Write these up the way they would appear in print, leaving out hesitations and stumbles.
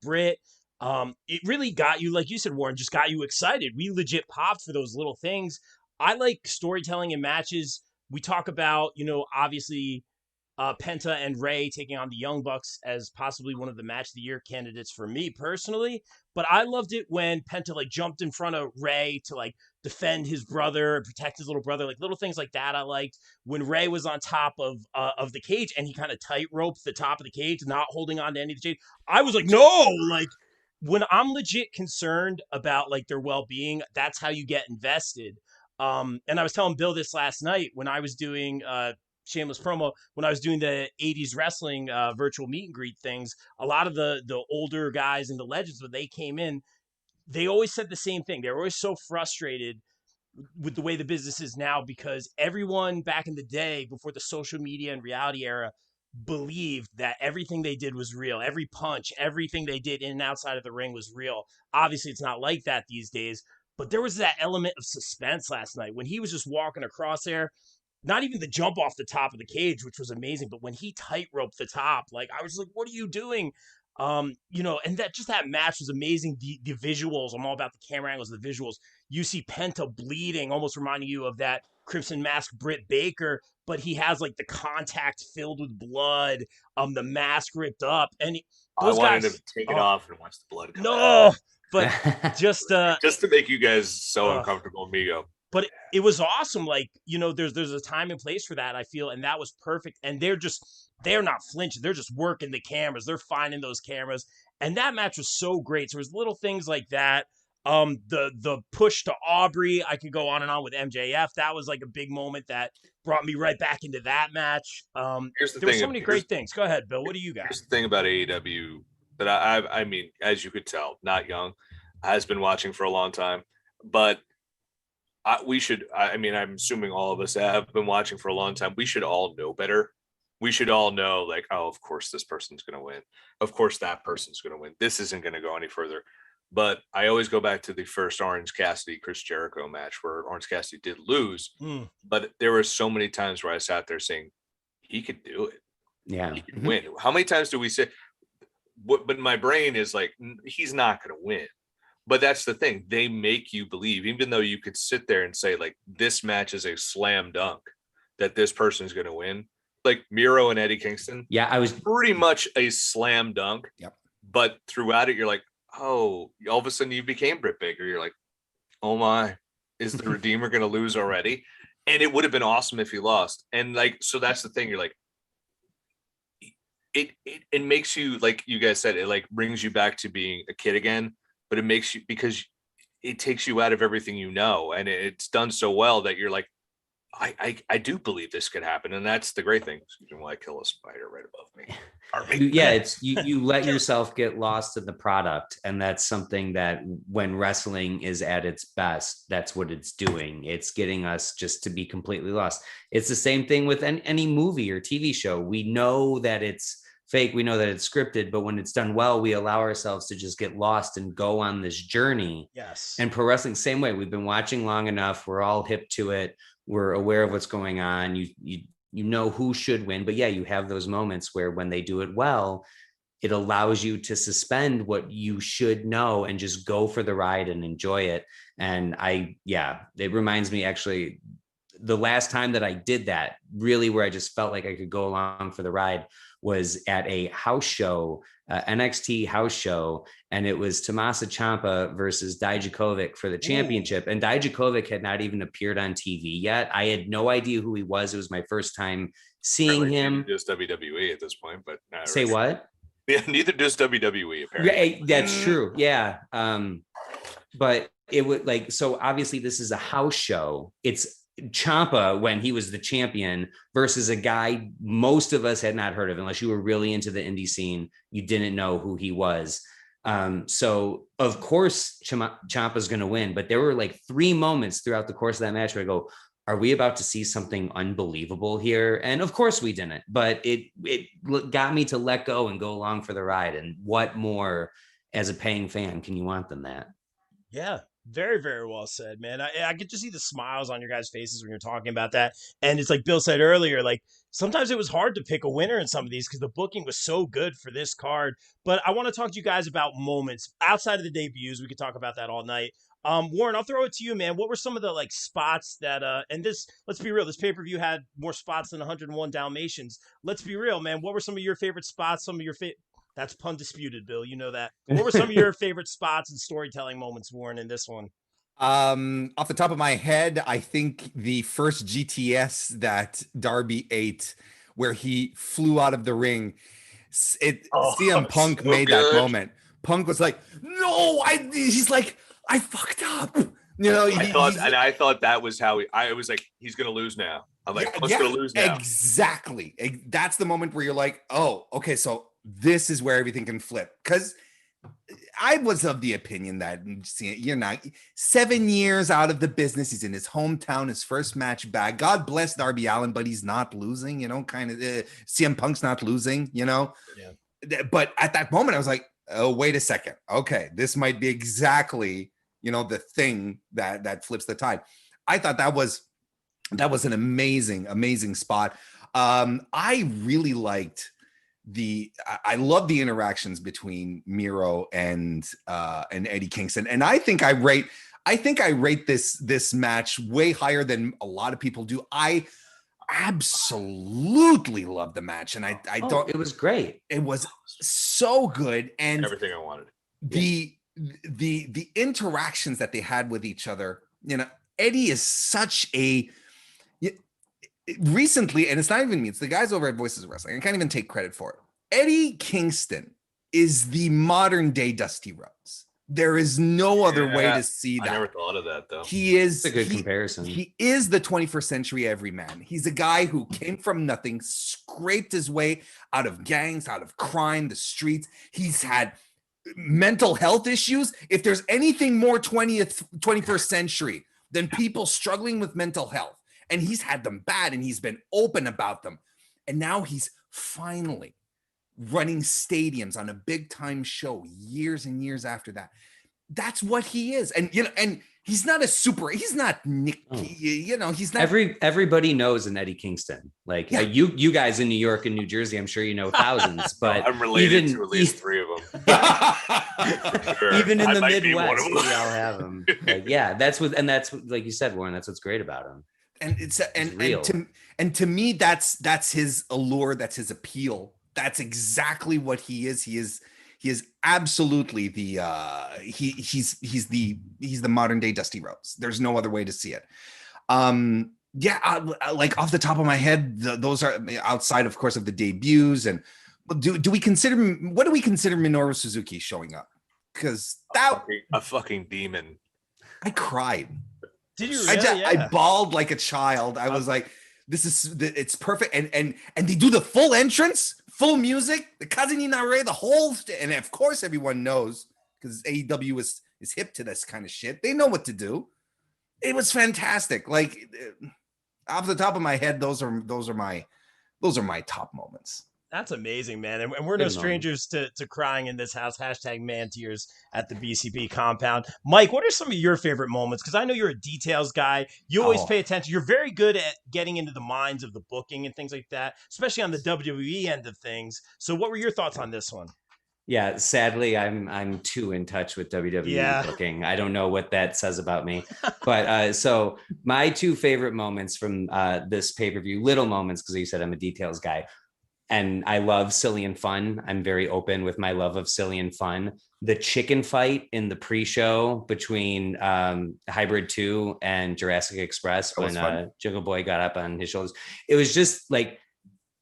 Britt. It really got you, like you said, Warren, just got you excited. We legit popped for those little things. I like storytelling in matches. We talk about, obviously Penta and Ray taking on the Young Bucks as possibly one of the match of the year candidates for me personally. But I loved it when Penta like jumped in front of Ray to like defend his brother and protect his little brother, like little things like that. I liked when Ray was on top of the cage and he kind of tightrope the top of the cage, not holding on to any of the cage. I was like, no, like when I'm legit concerned about like their well being, that's how you get invested. And I was telling Bill this last night when I was doing shameless promo, when I was doing the 80s wrestling virtual meet and greet things, a lot of the older guys and the legends, when they came in, they always said the same thing. They were always so frustrated with the way the business is now because everyone back in the day before the social media and reality era believed that everything they did was real. Every punch, everything they did in and outside of the ring was real. Obviously, it's not like that these days, but there was that element of suspense last night when he was just walking across there, not even the jump off the top of the cage, which was amazing, but when he tightroped the top, like I was like, what are you doing? And that match was amazing. The visuals, I'm all about the camera angles, the visuals. You see Penta bleeding, almost reminding you of that Crimson Mask Britt Baker, but he has like the contact filled with blood, the mask ripped up, and I those wanted him guys. to take it off and watch the blood come out. No, but just Just to make you guys so uh, uncomfortable, amigo. but it was awesome. Like, there's a time and place for that, I feel, and that was perfect. And they're not flinching. They're just working the cameras. They're finding those cameras. And that match was so great. So there's little things like that. The push to Aubrey, I could go on and on with MJF. That was like a big moment that brought me right back into that match. Here's the There were thing. so many great things. Go ahead, Bill. What do you got? Here's the thing about AEW that I mean, as you could tell, not young, has been watching for a long time, but we should. I mean, I'm assuming all of us have been watching for a long time. We should all know better. We should all know, like, oh, of course this person's going to win. Of course that person's going to win. This isn't going to go any further. But I always go back to the first Orange Cassidy Chris Jericho match where Orange Cassidy did lose, but there were so many times where I sat there saying he could do it. Yeah, He could win. How many times do we say? But my brain is like, he's not going to win. But that's the thing. They make you believe, even though you could sit there and say, like, this match is a slam dunk that this person is going to win. Like Miro and Eddie Kingston. Yeah, I was pretty much a slam dunk. Yep. But throughout it, you're like, oh, all of a sudden you became Britt Baker. You're like, oh my, is the Redeemer going to lose already? And it would have been awesome if he lost. And like, so that's the thing. You're like, it makes you, like you guys said, it like brings you back to being a kid again. But it makes you, because it takes you out of everything you know, and it's done so well that you're like, I do believe this could happen, and that's the great thing. Excuse me, while I kill a spider right above me. Yeah, it's you let yourself get lost in the product, and that's something that when wrestling is at its best, that's what it's doing. It's getting us just to be completely lost. It's the same thing with any movie or TV show. We know that it's fake, we know that it's scripted, but when it's done well, we allow ourselves to just get lost and go on this journey. Yes. And pro wrestling, same way. We've been watching long enough. We're all hip to it. We're aware of what's going on. You know who should win, but yeah, you have those moments where when they do it well, it allows you to suspend what you should know and just go for the ride and enjoy it. And it reminds me, actually, the last time that I did that, really where I just felt like I could go along for the ride, was at a house show, NXT house show, and it was Tommaso Ciampa versus Dijakovic for the championship. And Dijakovic had not even appeared on TV yet. I had no idea who he was. It was my first time seeing him. Just WWE at this point, but say what? Yeah, neither does WWE apparently. Yeah, that's true. Yeah, but it would like, so obviously this is a house show. It's Ciampa when he was the champion versus a guy most of us had not heard of, unless you were really into the indie scene. You didn't know who he was. So of course Ciampa's going to win, but there were like 3 moments throughout the course of that match where I go, are we about to see something unbelievable here? And of course we didn't, but it got me to let go and go along for the ride. And what more as a paying fan can you want than that? Yeah. Very, very well said, man. I could just see the smiles on your guys' faces when you're talking about that. And it's like Bill said earlier, like sometimes it was hard to pick a winner in some of these because the booking was so good for this card. But I want to talk to you guys about moments outside of the debuts. We could talk about that all night. Warren, I'll throw it to you, man. What were some of the like spots that and this, let's be real, this pay-per-view had more spots than 101 Dalmatians. Let's be real, man. What were some of your favorite spots, some of your that's pun disputed, Bill. You know that. What were some of your favorite spots and storytelling moments, Warren, in this one? Off the top of my head, I think the first GTS that Darby ate, where he flew out of the ring, CM Punk so made good. that moment. Punk was like, "No, he's like, I fucked up." You know, I thought that was how I was like, he's gonna lose now. I'm like, Punk's gonna lose now. Exactly. That's the moment where you're like, oh, okay, so this is where everything can flip. Because I was of the opinion that you're not 7 years out of the business. He's in his hometown, his first match back. God bless Darby Allin, but he's not losing, you know, kind of CM Punk's not losing, you know. Yeah. But at that moment, I was like, oh, wait a second. Okay, this might be exactly, you know, the thing that flips the tide. I thought that was an amazing spot. I really liked I love the interactions between Miro and Eddie Kingston, and I think I rate this match way higher than a lot of people do. I absolutely love the match, and I don't. It was great. It was so good, and everything I wanted. The interactions that they had with each other. You know, Eddie is such a recently, and it's not even me, it's the guys over at Voices of Wrestling. I can't even take credit for it. Eddie Kingston is the modern day Dusty Rhodes. There is no other way to see that. I never thought of that, though. He is a good comparison. He is the 21st century everyman. He's a guy who came from nothing, scraped his way out of gangs, out of crime, the streets. He's had mental health issues. If there's anything more 21st century than people struggling with mental health, and he's had them bad, and he's been open about them. And now he's finally running stadiums on a big time show years and years after that. That's what he is. And, you know, and he's not he's not Nick, you know, he's not. Everybody knows an Eddie Kingston. Like you guys in New York and New Jersey, I'm sure you know thousands, but I'm related to at least 3 of them. Sure. Even in the Midwest, we all have them. Like, yeah, that's like you said, Warren, that's what's great about him. And it's to me, that's his allure, that's his appeal. That's exactly what he is. He is absolutely the he's the modern day Dusty Rhodes. There's no other way to see it. Like off the top of my head, those are outside, of course, of the debuts. And do we consider Minoru Suzuki showing up? Because a fucking demon. I cried. Did you really? I bawled like a child. I was like, it's perfect. And they do the full entrance, full music, the Kazini Nare, the whole, and of course everyone knows because AEW is hip to this kind of shit. They know what to do. It was fantastic. Like off the top of my head, those are my top moments. That's amazing, man. And we're no strangers to crying in this house. # man tears at the BCB compound. Mike, what are some of your favorite moments? Because I know you're a details guy. You always pay attention. You're very good at getting into the minds of the booking and things like that, especially on the WWE end of things. So what were your thoughts on this one? Yeah, sadly, I'm too in touch with WWE booking. I don't know what that says about me. But so my 2 favorite moments from this pay-per-view, little moments, because you said I'm a details guy. And I love silly and fun. I'm very open with my love of silly and fun. The chicken fight in the pre-show between Hybrid 2 and Jurassic Express when Jungle Boy got up on his shoulders. It was just like,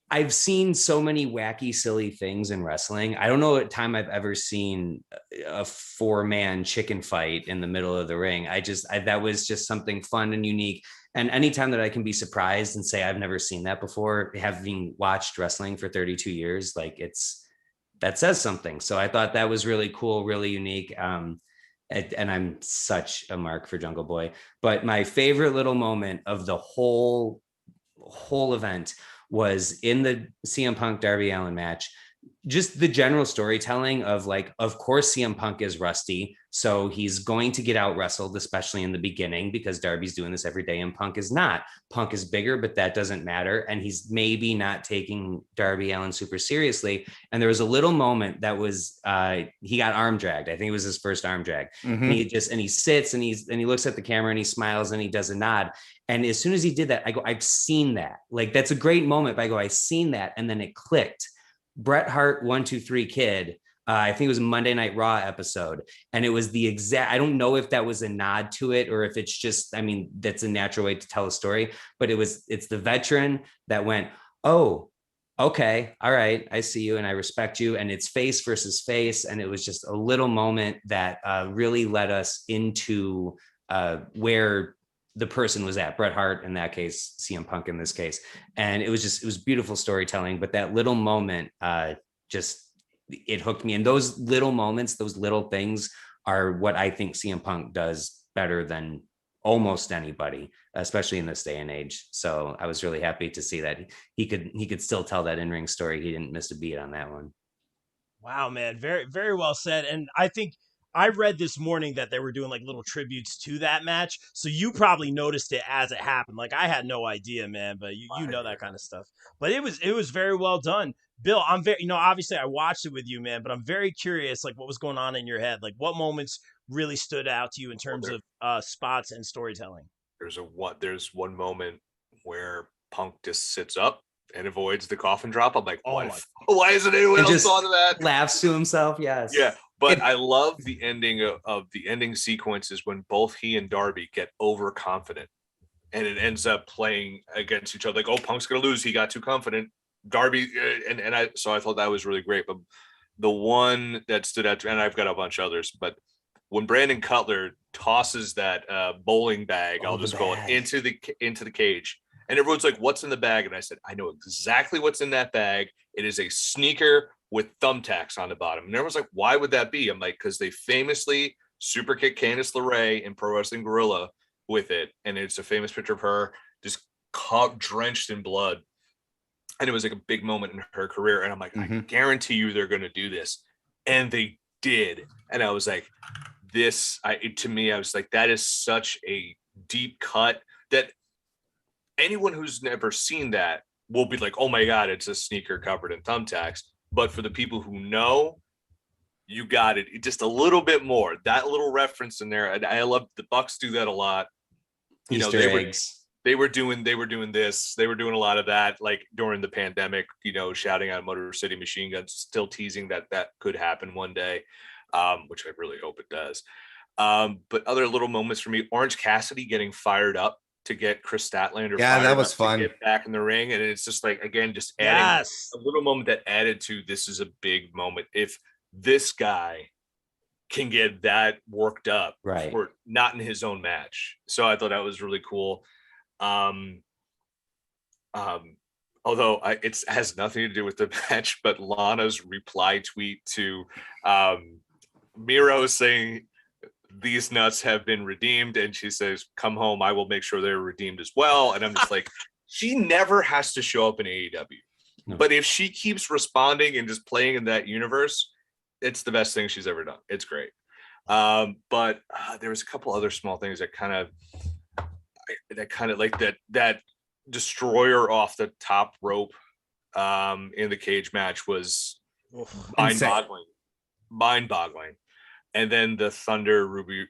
I've seen so many wacky, silly things in wrestling. I don't know what time I've ever seen a 4-man chicken fight in the middle of the ring. That was just something fun and unique. And anytime that I can be surprised and say I've never seen that before, having watched wrestling for 32 years, like that says something. So I thought that was really cool, really unique. And I'm such a mark for Jungle Boy. But my favorite little moment of the whole event was in the CM Punk Darby Allin match. just the general storytelling of like, of course, CM Punk is rusty. So he's going to get out wrestled, especially in the beginning, because Darby's doing this every day and Punk is not. Punk is bigger, but that doesn't matter. And he's maybe not taking Darby Allin super seriously. And there was a little moment that was, he got arm dragged. I think it was his first arm drag. Mm-hmm. And he sits and he looks at the camera and he smiles and he does a nod. And as soon as he did that, I go, I've seen that. Like, that's a great moment. But I go, I've seen that. And then it clicked. Bret Hart 1 2 3 Kid. I think it was a Monday Night Raw episode. And it was the exact, I don't know if that was a nod to it or if it's just, I mean, that's a natural way to tell a story, but it's the veteran that went, oh, okay, all right, I see you and I respect you. And it's face versus face. And it was just a little moment that really led us into where the person was at, Bret Hart in that case, CM Punk in this case. And it was beautiful storytelling, but that little moment it hooked me. And those little moments, those little things are what I think CM Punk does better than almost anybody, especially in this day and age. So I was really happy to see that he could still tell that in-ring story. He didn't miss a beat on that one. Wow, man. Very, very well said. And I think I read this morning that they were doing like little tributes to that match. So you probably noticed it as it happened. Like I had no idea, man, but you know that kind of stuff. But it was very well done. Bill, I'm very, obviously I watched it with you, man, but I'm very curious, like what was going on in your head? Like what moments really stood out to you in terms of spots and storytelling? There's one moment where Punk just sits up and avoids the coffin drop. I'm like, why isn't anyone else thought of that? Laughs to himself. Yes. Yeah. But I love the ending of the ending sequences when both he and Darby get overconfident and it ends up playing against each other. Like, oh, Punk's going to lose. He got too confident. Darby. So I thought that was really great. But the one that stood out, and I've got a bunch of others, but when Brandon Cutler tosses that bowling bag, I'll just call it, into the cage. And everyone's like, what's in the bag? And I said, I know exactly what's in that bag. It is a sneaker with thumbtacks on the bottom. And everyone's like, why would that be? I'm like, because they famously super kicked Candice LeRae in Pro Wrestling Guerrilla with it. And it's a famous picture of her just drenched in blood. And it was like a big moment in her career. And I'm like, I guarantee you they're going to do this. And they did. And I was like, to me, I was like, that is such a deep cut that anyone who's never seen that will be like, oh my God, it's a sneaker covered in thumbtacks. But for the people who know, you got it just a little bit more. That little reference in there. And I love the Bucks do that a lot. Easter eggs. They were doing this. They were doing a lot of that, like during the pandemic, shouting out Motor City Machine Guns, still teasing that could happen one day, which I really hope it does. But other little moments for me, Orange Cassidy getting fired up to get Chris Statlander. Yeah, that was fun. To get back in the ring. And it's just like, again, just adding a little moment that added to, this is a big moment. If this guy can get that worked up, right, or not in his own match. So I thought that was really cool. Although it has nothing to do with the match, but Lana's reply tweet to Miro saying, these nuts have been redeemed, and she says, come home, I will make sure they're redeemed as well. And I'm just like, she never has to show up in AEW. No. But if she keeps responding and just playing in that universe, it's the best thing she's ever done. It's great. But there was a couple other small things that kind of like that destroyer off the top rope in the cage match was mind-boggling. And then the Thunder Ruby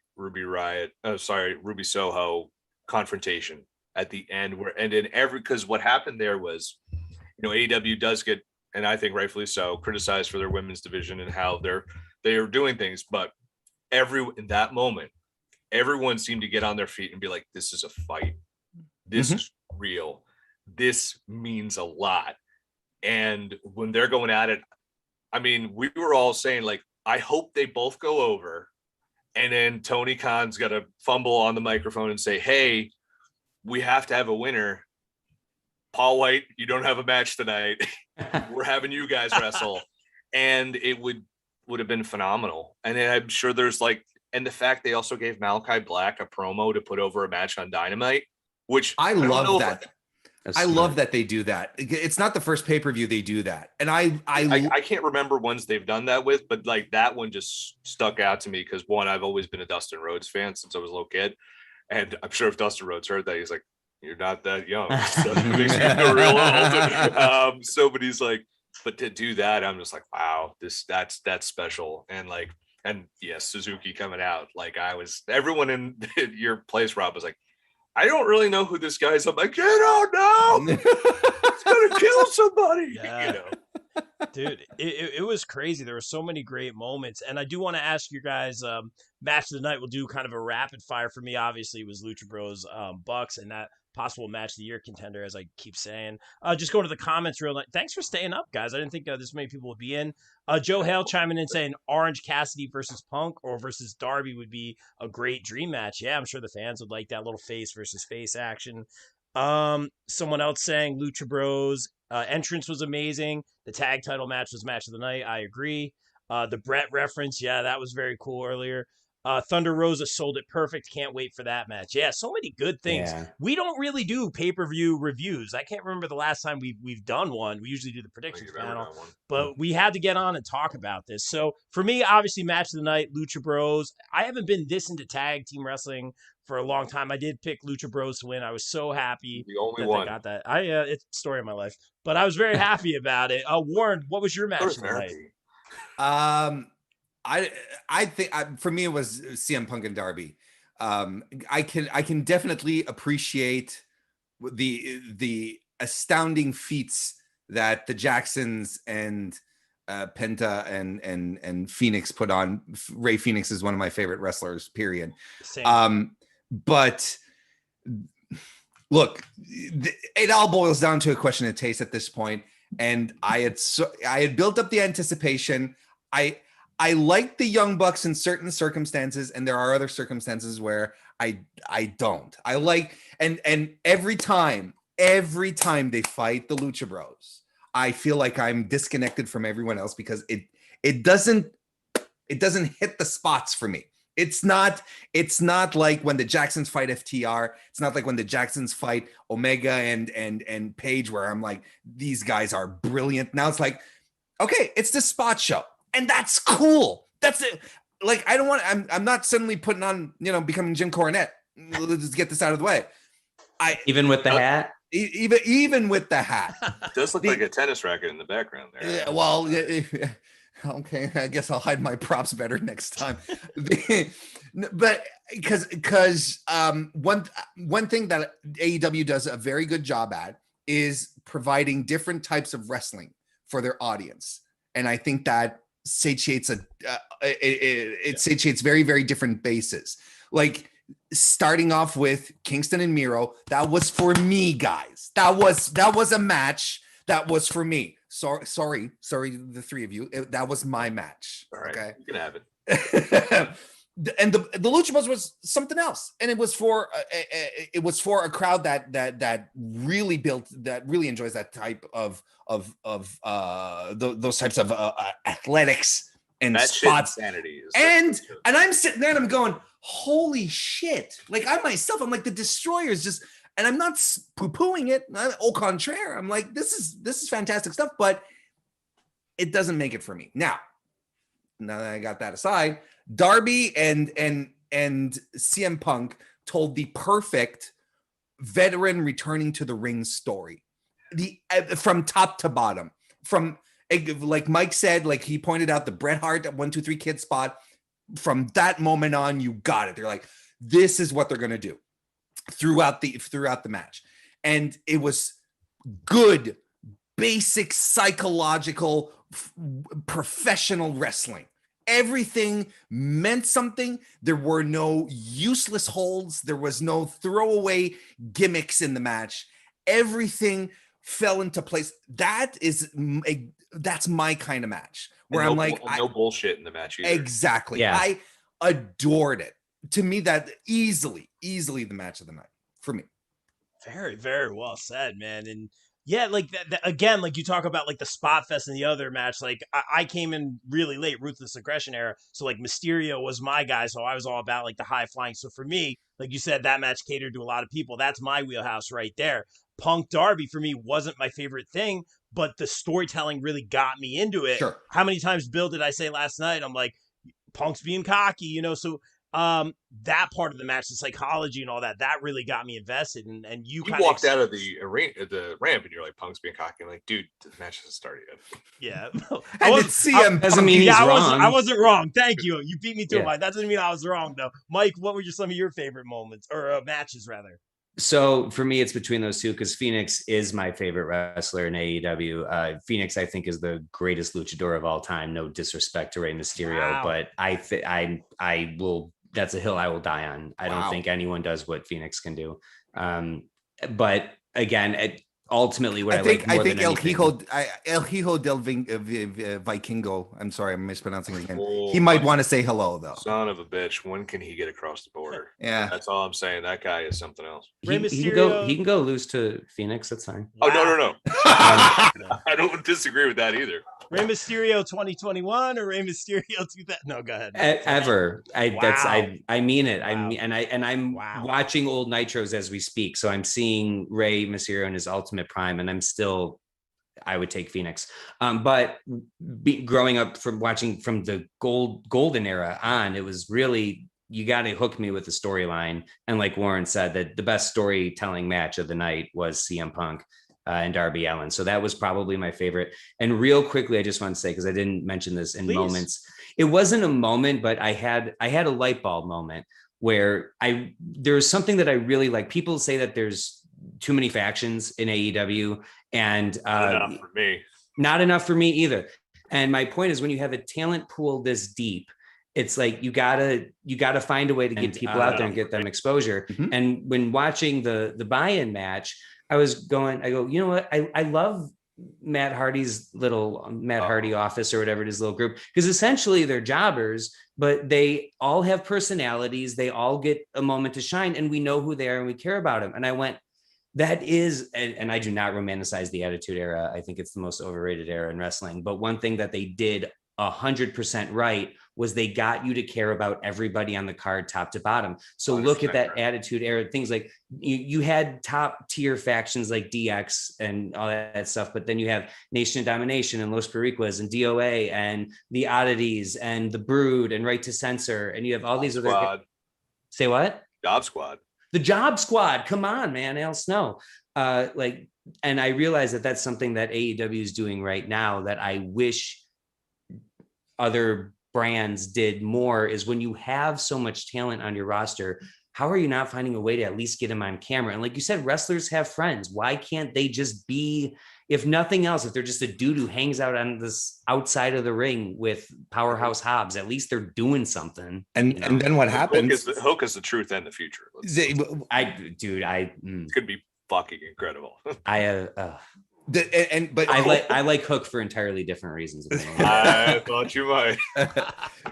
Soho confrontation at the end, because what happened there was, AEW does get, and I think rightfully so, criticized for their women's division and how they are doing things, but in that moment, everyone seemed to get on their feet and be like, this is a fight. This is real. This means a lot. And when they're going at it, I mean, we were all saying, like, I hope they both go over. And then Tony Khan's got to fumble on the microphone and say, hey, we have to have a winner. Paul White, you don't have a match tonight. We're having you guys wrestle. And it would have been phenomenal. And then I'm sure there's and the fact they also gave Malachi Black a promo to put over a match on Dynamite, which I love that. That's I smart. love that they do that. It's not the first pay-per-view they do that. And I can't remember ones they've done that with, but like that one just stuck out to me because one, I've always been a Dustin Rhodes fan since I was a little kid. And I'm sure if Dustin Rhodes heard that, he's like, "You're not that young." So that makes me feel real old. But he's like, but to do that, I'm just like, wow, that's special. And like, and yes, Suzuki coming out, like everyone in your place, Rob, was like, I don't really know who this guy is. I'm like, you don't know. It's gonna kill somebody. Yeah. You know. Dude, it was crazy. There were so many great moments. And I do want to ask you guys, match of the night, we'll do kind of a rapid fire for me. Obviously, it was Lucha Bros Bucks and that possible match of the year contender, as I keep saying. Just go to the comments real nice. Thanks for staying up, guys. I didn't think this many people would be in. Joe Hale chiming in saying Orange Cassidy versus Punk or versus Darby would be a great dream match. Yeah, I'm sure the fans would like that little face versus face action. Someone else saying Lucha Bros entrance was amazing. The tag title match was match of the night. I agree. The Brett reference, yeah, that was very cool earlier. Thunder Rosa sold it perfect. Can't wait for that match. Yeah, so many good things. Yeah. We don't really do pay-per-view reviews. I can't remember the last time we've done one. We usually do the predictions panel, but we had to get on and talk about this. So for me, obviously, match of the night, Lucha Bros. I haven't been this into tag team wrestling for a long time. I did pick Lucha Bros to win. I was so happy The only that one. they got that. It's the story of my life, but I was very happy about it. Warren, what was your match of the night? I think for me it was CM Punk and Darby. I can definitely appreciate the astounding feats that the Jacksons and Penta and Phoenix put on. Ray Phoenix is one of my favorite wrestlers, period. Same. But look, it all boils down to a question of taste at this point. And I had built up the anticipation. I like the Young Bucks in certain circumstances, and there are other circumstances where I don't. I like and every time they fight the Lucha Bros, I feel like I'm disconnected from everyone else because it doesn't hit the spots for me. It's not like when the Jacksons fight FTR. It's not like when the Jacksons fight Omega and Page, where I'm like, these guys are brilliant. Now it's like, okay, it's the spot show. And that's cool. That's it. Like, I'm not suddenly putting on, becoming Jim Cornette. Let's get this out of the way. Even with the hat? Even with the hat. It does look like a tennis racket in the background there. Well, okay, I guess I'll hide my props better next time. But because one thing that AEW does a very good job at is providing different types of wrestling for their audience. And I think that satiates satiates very, very different bases. Like starting off with Kingston and Miro, that was for me, guys. That was a match that was for me. Sorry, the three of you. That was my match. All right, okay, you can have it. And the Lucha Bros was something else, and it was for a crowd that really enjoys that type of those types of athletics and that spots. Insanity And I'm sitting there and I'm going, holy shit! Like I'm like the Destroyers just, and I'm not poo-pooing it. Au contraire, I'm like, this is fantastic stuff, but it doesn't make it for me. Now that I got that aside, Darby and CM Punk told the perfect veteran returning to the ring story, from top to bottom. From, like Mike said, like he pointed out, the Bret Hart 1, 2, 3 Kid spot. From that moment on, you got it. They're like, this is what they're gonna do throughout the match, and it was good, basic psychological, professional wrestling. Everything meant something. There were no useless holds. There was no throwaway gimmicks in the match. Everything fell into place. That's my kind of match where I'm like, no bullshit in the match either. Exactly. Yeah. I adored it. To me, that easily the match of the night for me. Very, very well said, man. And Yeah, like that again, like you talk about like the spot fest and the other match. Like I came in really late, Ruthless Aggression era. So like Mysterio was my guy. So I was all about like the high flying. So for me, like you said, that match catered to a lot of people. That's my wheelhouse right there. Punk Darby for me wasn't my favorite thing, but the storytelling really got me into it. Sure. How many times, Bill, did I say last night? I'm like, Punk's being cocky, you know? So that part of the match, the psychology and all that, that really got me invested. And you kind walked out of the arena, the ramp, and you're like, Punk's being cocky. I'm like, dude, the match hasn't started yet. Yeah. And it's CM doesn't mean he's wrong. I wasn't wrong. Thank you. You beat me to Yeah. it. That doesn't mean I was wrong, though. Mike, what were some of your favorite moments or matches, rather? So for me, it's between those two because Phoenix is my favorite wrestler in AEW. Phoenix, I think, is the greatest luchador of all time. No disrespect to Rey Mysterio, Wow. but I will. That's a hill I will die on. I don't think anyone does what Phoenix can do. But again, ultimately, what I think El Hijo del Vikingo. I'm sorry, I'm mispronouncing it again. He might want to say hello though. Son of a bitch! When can he get across the border? Yeah, that's all I'm saying. That guy is something else. He can go lose to Phoenix. That's fine. Wow. Oh no. I don't disagree with that either. Rey Mysterio 2021 or Rey Mysterio 2000? No, go ahead. Ever. I mean it. Wow. I'm watching old Nitros as we speak. So I'm seeing Rey Mysterio in his ultimate prime, and I would take Phoenix. But growing up from watching from the golden era on, it was really, you got to hook me with the storyline. And like Warren said, that the best storytelling match of the night was CM Punk and Darby Allin. So that was probably my favorite. And real quickly, I just want to say, because I didn't mention this in moments, it wasn't a moment, but I had a light bulb moment where there's something that I really like. People say that there's too many factions in AEW, and not enough for me. Not enough for me either. And my point is, when you have a talent pool this deep, it's like you gotta find a way to get people out there and get them exposure. Mm-hmm. And when watching the buy-in match, I go, you know what? I love Matt Hardy's Hardy office or whatever, his little group, because essentially they're jobbers, but they all have personalities. They all get a moment to shine, and we know who they are and we care about them. And I went, that is, and I do not romanticize the Attitude Era. I think it's the most overrated era in wrestling. But one thing that they did 100% right was they got you to care about everybody on the card, top to bottom. So look at that Attitude Era, things like you had top tier factions like DX and all that stuff, but then you have Nation of Domination and Los Periquas and DOA and the Oddities and the Brood and Right to Censor, and you have all these other. Say what? Job Squad. The Job Squad. Come on, man. Al Snow. And I realize that that's something that AEW is doing right now that I wish other brands did more, is when you have so much talent on your roster, how are you not finding a way to at least get them on camera? And like you said, wrestlers have friends. Why can't they just be, if nothing else, if they're just a dude who hangs out on this outside of the ring with Powerhouse Hobbs, at least they're doing something. And then what happens? Hook is the truth and the future. It's gonna be fucking incredible. I like Hook for entirely different reasons. I thought you might,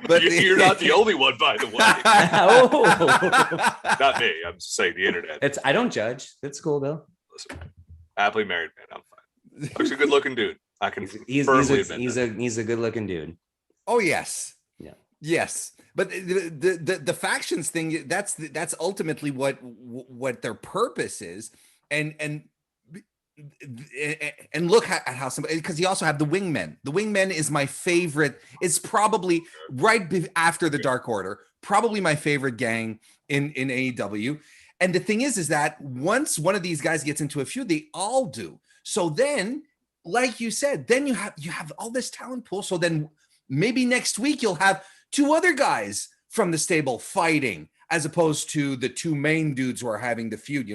but you're not the only one, by the way. Not me. I'm just saying the internet. I don't judge. It's cool, Bill. Listen, happily married man. I'm fine. Hook's a good looking dude. I can he's a good looking dude. Oh yes. Yeah. Yes. But the factions thing, that's ultimately what their purpose is, and look at how somebody, because you also have the Wingmen. The Wingmen is my favorite. It's probably right after the Dark Order, probably my favorite gang in AEW. And the thing is that once one of these guys gets into a feud, they all do. So then, like you said, then you have all this talent pool. So then maybe next week you'll have two other guys from the stable fighting, as opposed to the two main dudes who are having the feud,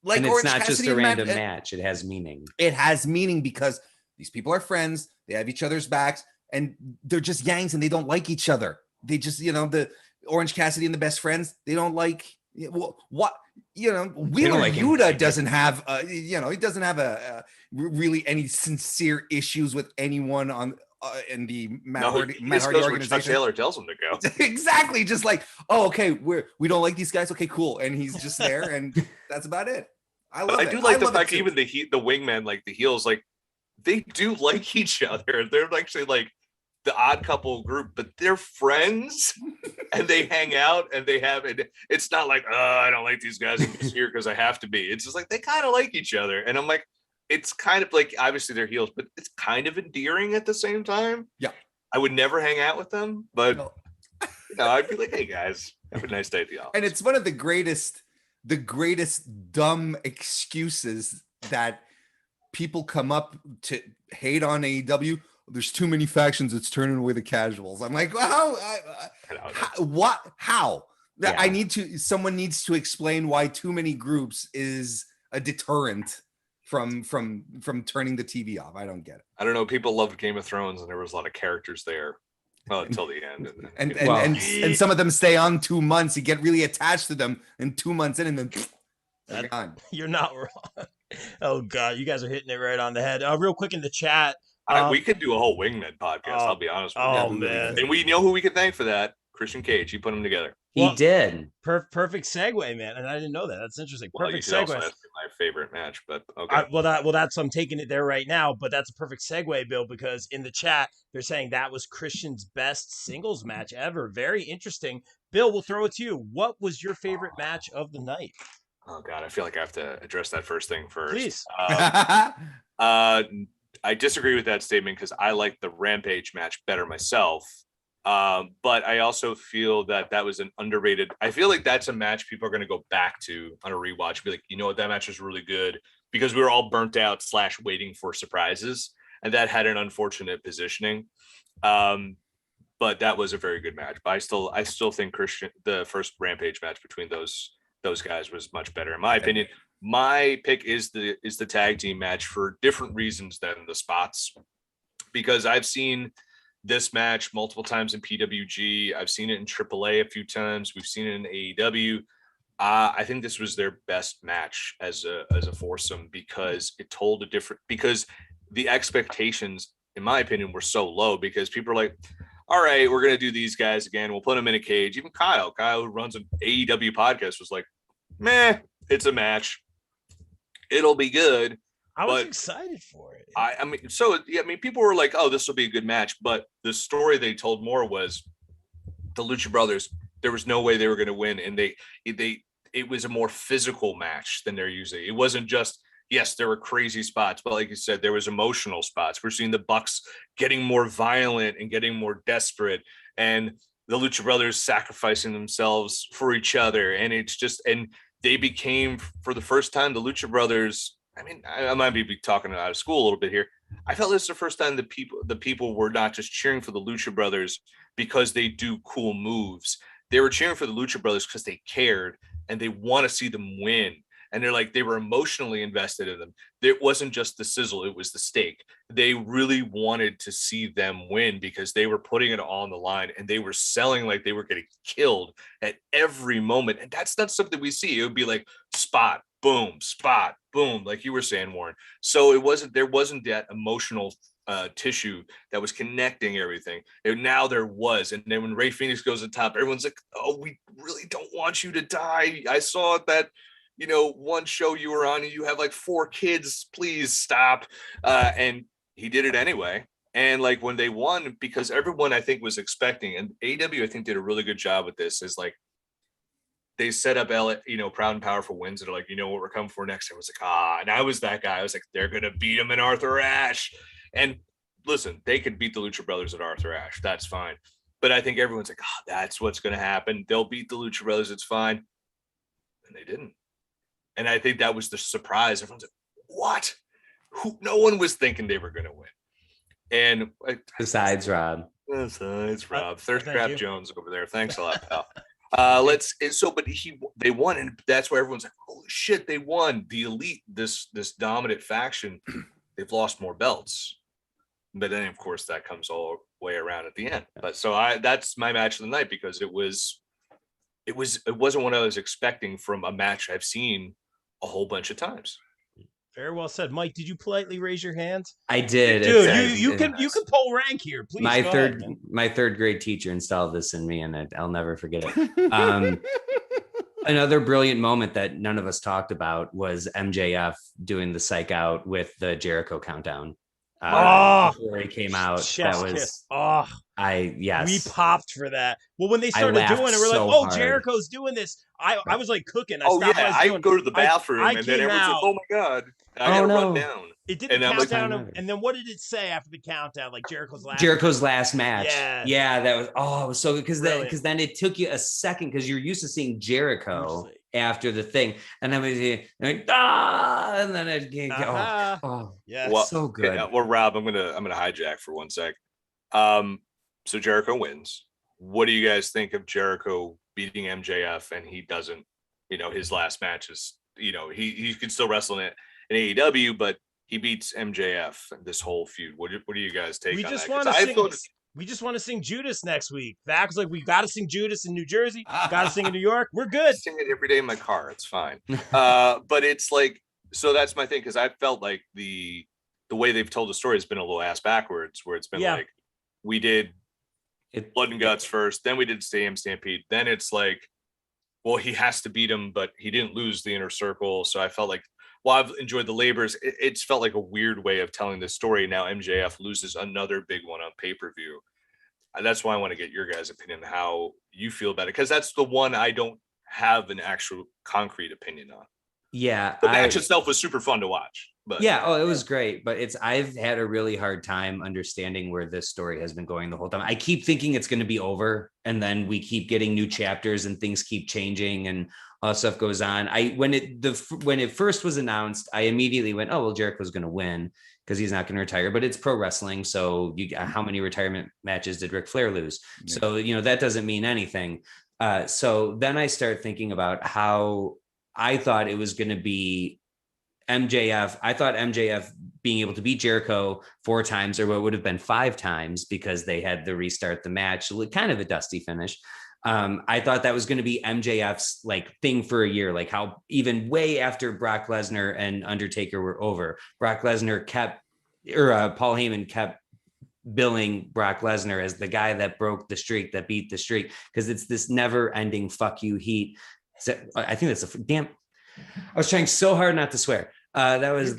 like, and it's Orange not Cassidy just a random match. It has meaning. It has meaning because these people are friends. They have each other's backs, and they're just yangs, and they don't like each other. They just, the Orange Cassidy and the Best Friends, they don't like what, Wheeler Yuta doesn't have, he doesn't have really any sincere issues with anyone on, in the Matt Hardy organization. Chuck Taylor tells him to go. Exactly. Just like, oh, okay, we don't like these guys. Okay, cool. And he's just there, and that's about it. I But love I it. do like the love it fact too. even the wingmen, like the heels, like they do like each other. They're actually like the odd couple group, but they're friends and they hang out and they have it. It's not like, I don't like these guys. I'm just here because I have to be. It's just like they kind of like each other. And I'm like, it's kind of like obviously they're heels, but it's kind of endearing at the same time. Yeah. I would never hang out with them, but No. I'd be like, hey guys, have a nice day at the office. And it's one of the greatest dumb excuses that people come up to hate on AEW. There's too many factions. It's turning away the casuals. I'm like, well, what? How? Yeah. Someone needs to explain why too many groups is a deterrent from turning the TV off. I don't get it. I don't know. People loved Game of Thrones, and there was a lot of characters there until the end. And some of them stay on 2 months. You get really attached to them, and 2 months in, and then they're gone. You're not wrong. Oh God, you guys are hitting it right on the head. Real quick in the chat, we could do a whole Wingman podcast. I'll be honest with you. Oh man, and we know who we can thank for that. Christian Cage. He put them together. He did. Perfect segue, man. And I didn't know that. That's interesting. Perfect segue. Also ask me my favorite match, but okay. That's I'm taking it there right now. But that's a perfect segue, Bill, because in the chat they're saying that was Christian's best singles match ever. Very interesting. Bill, we'll throw it to you. What was your favorite match of the night? Oh God, I feel like I have to address that first thing first. Please. I disagree with that statement because I like the Rampage match better myself. But I also feel that was an underrated. I feel like that's a match people are going to go back to on a rewatch. Be like, you know what, that match was really good because we were all burnt out / waiting for surprises, and that had an unfortunate positioning. But that was a very good match. But I still think the first Rampage match between those guys was much better in my opinion. My pick is the tag team match for different reasons than the spots, because I've seen this match multiple times in PWG. I've seen it in AAA a few times. We've seen it in AEW. I think this was their best match as a foursome because it told because the expectations, in my opinion, were so low because people are like, all right, we're going to do these guys again. We'll put them in a cage. Even Kyle, who runs an AEW podcast, was like, meh, it's a match. It'll be good. I was excited for it. I mean, people were like, oh, this will be a good match. But the story they told more was the Lucha Brothers, there was no way they were going to win. And it was a more physical match than they're usually. It wasn't just, yes, there were crazy spots, but like you said, there was emotional spots. We're seeing the Bucks getting more violent and getting more desperate, and the Lucha Brothers sacrificing themselves for each other. And it's just, and they became, for the first time, the Lucha Brothers. I mean, I might be talking out of school a little bit here. I felt this is the first time the people were not just cheering for the Lucha Brothers because they do cool moves. They were cheering for the Lucha Brothers because they cared and they want to see them win. And they were emotionally invested in them. It wasn't just the sizzle, it was the steak. They really wanted to see them win because they were putting it all on the line and they were selling like they were getting killed at every moment. And that's not something we see. It would be like spot, boom, like you were saying, Warren. So there wasn't that emotional tissue that was connecting everything. And now there was. And then when Rey Fénix goes to the top, everyone's like, oh, we really don't want you to die. I saw that, one show you were on and you have like 4 kids, please stop. And he did it anyway. And like when they won, because everyone I think was expecting, and AEW I think did a really good job with this, is like they set up Proud and Powerful wins that are like, what we're coming for next. I was like, and I was that guy. I was like, they're gonna beat him in Arthur Ashe. And listen, they could beat the Lucha Brothers at Arthur Ashe. That's fine. But I think everyone's like, that's what's gonna happen. They'll beat the Lucha Brothers. It's fine. And they didn't. And I think that was the surprise. Everyone's like, what? No one was thinking they were going to win. And besides Rob. Third Crap Jones over there. Thanks a lot, pal. But they won, and that's why everyone's like, holy shit, they won. The Elite, this dominant faction, they've lost more belts. But then of course that comes all the way around at the end. But so that's my match of the night because it wasn't what I was expecting from a match I've seen a whole bunch of times. Very well said. Mike, did you politely raise your hand? I did. Dude, you can pull rank here, please. My third grade teacher installed this in me, and I'll never forget it. Another brilliant moment that none of us talked about was MJF doing the psych out with the Jericho countdown. Before he came out, chef's that kiss. was We yes. popped for that. Well, when they I started laughed doing it, we're like, so "Oh, hard. Jericho's doing this." I was like cooking. I Oh stopped what yeah, I was I doing. go to the bathroom I and then came everyone's like, out. "Oh my god, I Oh, gotta no. run down." It did the And I'm like, countdown, and then what did it say after the countdown? Like Jericho's last match. Yeah. Yeah, that was it was so good Brilliant. because then it took you a second because you're used to seeing Jericho after the thing, and then we like and then it yeah, well, so good. Well, Rob, I'm gonna hijack for 1 sec. So Jericho wins. What do you guys think of Jericho beating MJF and he doesn't? His last match is he can still wrestle in AEW, but he beats MJF this whole feud. What do you guys take on that? We just want to sing Judas next week. Vac was like, we got to sing Judas in New Jersey. Got to sing in New York. We're good. I sing it every day in my car. It's fine. But it's like, so that's my thing. Cause I felt like the way they've told the story has been a little ass backwards, where it's been like, we did Blood and Guts first, then we did Stadium Stampede. Then it's like, well, he has to beat him, but he didn't lose the Inner Circle. So I felt like, well, I've enjoyed the labors. It's felt like a weird way of telling this story. Now MJF loses another big one on pay-per-view. That's why I want to get your guys' opinion, how you feel about it, because that's the one I don't have an actual concrete opinion on. Yeah, the match itself was super fun to watch. But it was great. But I've had a really hard time understanding where this story has been going the whole time. I keep thinking it's going to be over, and then we keep getting new chapters and things keep changing and all stuff goes on. When it first was announced, I immediately went, oh well, Jericho's going to win because he's not going to retire. But it's pro wrestling, so how many retirement matches did Ric Flair lose? Yeah. So that doesn't mean anything. So then I start thinking about how I thought it was going to be MJF. I thought MJF being able to beat Jericho 4 times, or what would have been 5 times, because they had to restart the match, kind of a dusty finish. I thought that was going to be MJF's like thing for a year, like how even way after Brock Lesnar and Undertaker were over, Brock Lesnar Paul Heyman kept billing Brock Lesnar as the guy that broke the streak, that beat the streak, because it's this never ending fuck you heat. So I think that's I was trying so hard not to swear. That was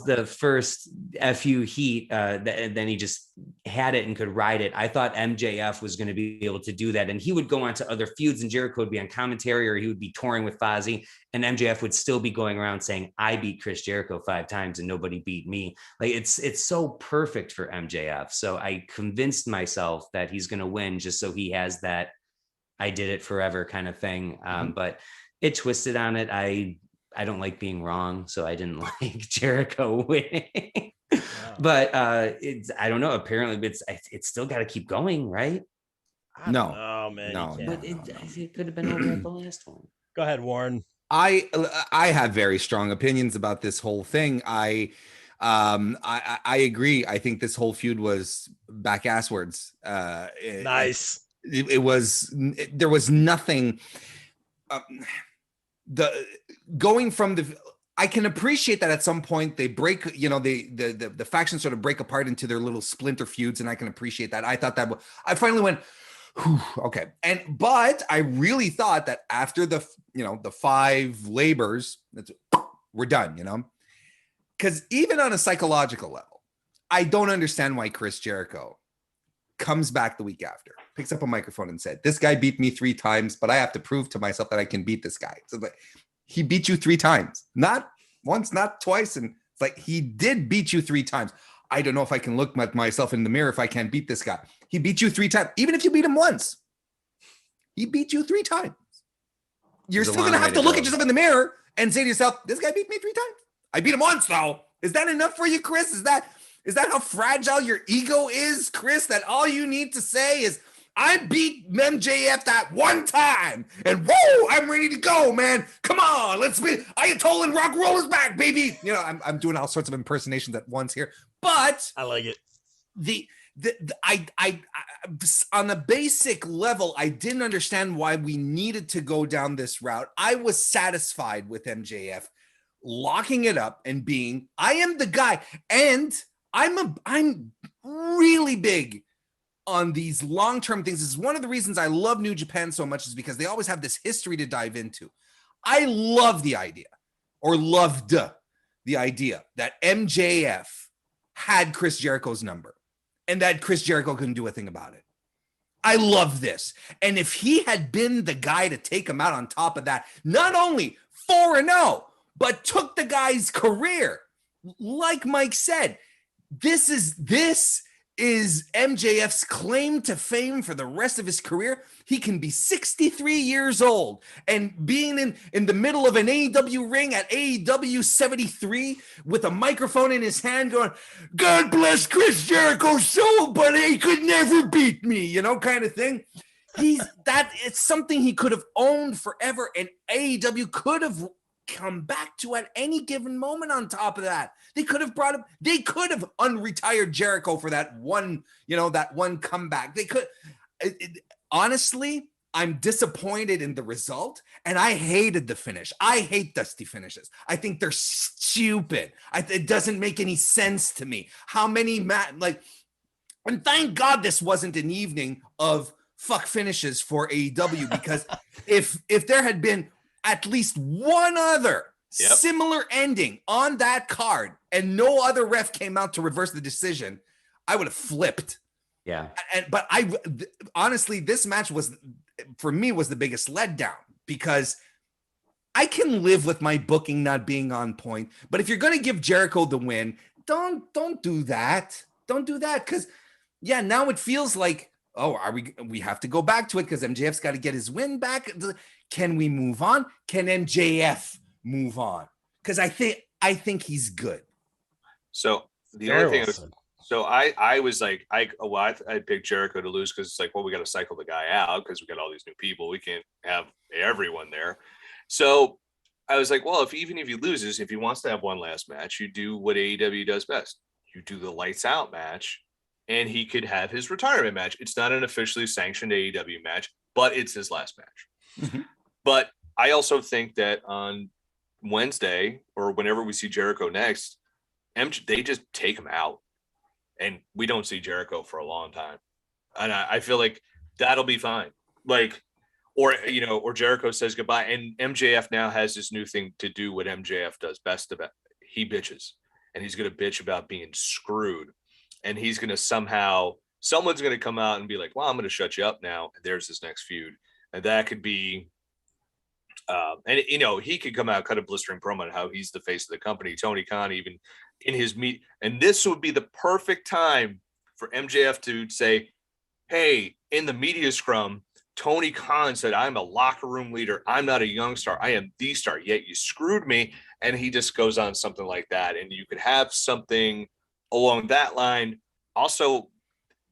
the first FU heat. Then he just had it and could ride it. I thought MJF was going to be able to do that, and he would go on to other feuds, and Jericho would be on commentary, or he would be touring with Fozzy, and MJF would still be going around saying, "I beat Chris Jericho 5 times, and nobody beat me." Like it's so perfect for MJF. So I convinced myself that he's going to win, just so he has that "I did it forever" kind of thing. But it twisted on it. I don't like being wrong, so I didn't like Jericho winning. Wow. But I don't know. Apparently, it's still got to keep going, right? No, man, no. But it could have been over at the last one. Go ahead, Warren. I have very strong opinions about this whole thing. I agree. I think this whole feud was back asswords. Nice. It was. There was nothing. Going from I can appreciate that at some point they break, the factions sort of break apart into their little splinter feuds, and I can appreciate that. I thought that I finally went, okay. But I really thought that after the 5 labors, we're done, because even on a psychological level, I don't understand why Chris Jericho comes back the week after, picks up a microphone and said, "This guy beat me 3 times, but I have to prove to myself that I can beat this guy." So he beat you 3 times, not once, not twice. And it's like, he did beat you 3 times. I don't know if I can look at myself in the mirror if I can't beat this guy. He beat you 3 times. Even if you beat him once, he beat you 3 times. You're still going to have to look at yourself in the mirror and say to yourself, "This guy beat me 3 times. I beat him once though." Is that enough for you, Chris? Is that how fragile your ego is, Chris? That all you need to say is, "I beat MJF that 1 time, and whoa, I'm ready to go, man. Come on, let's be Ayatollah and rock roll is back, baby." I'm doing all sorts of impersonations at once here, but I like it. I on a basic level, I didn't understand why we needed to go down this route. I was satisfied with MJF locking it up and being, "I am the guy," and I'm really big on these long-term things. This is one of the reasons I love New Japan so much, is because they always have this history to dive into. I love the idea, or loved the idea, that MJF had Chris Jericho's number and that Chris Jericho couldn't do a thing about it. I love this. And if he had been the guy to take him out on top of that, not only 4-0, but took the guy's career, like Mike said, this is MJF's claim to fame for the rest of his career. He can be 63 years old and being in the middle of an AEW ring at AEW 73 with a microphone in his hand going, God bless Chris Jericho's soul, but he could never beat me, kind of thing. It's something he could have owned forever, and AEW could have come back to at any given moment. On top of that, they could have brought him, they could have unretired Jericho for that one, that one comeback. They could, honestly, I'm disappointed in the result, and I hated the finish. I hate dusty finishes. I think they're stupid. It doesn't make any sense to me. How many and thank God this wasn't an evening of fuck finishes for AEW, because if there had been at least one other similar ending on that card and no other ref came out to reverse the decision, I would have flipped. Yeah. But honestly, this match was, for me, was the biggest letdown, because I can live with my booking not being on point, but if you're going to give Jericho the win, don't do that. Don't do that. Cause now it feels like, we have to go back to it because MJF's got to get his win back. Can we move on? Can MJF move on? Because I think he's good. So the only thing, so I was like, I picked Jericho to lose because it's like, well, we got to cycle the guy out because we got all these new people. We can't have everyone there. So I was like, well, even if he loses, if he wants to have one last match, you do what AEW does best. You do the lights out match, and he could have his retirement match. It's not an officially sanctioned AEW match, but it's his last match. Mm-hmm. But I also think that on Wednesday, or whenever we see Jericho next, they just take him out, and we don't see Jericho for a long time. And I feel like that'll be fine. Or Jericho says goodbye, and MJF now has this new thing to do what MJF does best about. He bitches, and he's going to bitch about being screwed. And he's going to someone's going to come out and be like, well, I'm going to shut you up now. And there's his next feud. And that could be, he could come out, cut a blistering promo on how he's the face of the company. Tony Khan, even in his meet. And this would be the perfect time for MJF to say, hey, in the media scrum, Tony Khan said, I'm a locker room leader. I'm not a young star. I am the star. Yet you screwed me. And he just goes on something like that. And you could have something along that line. Also,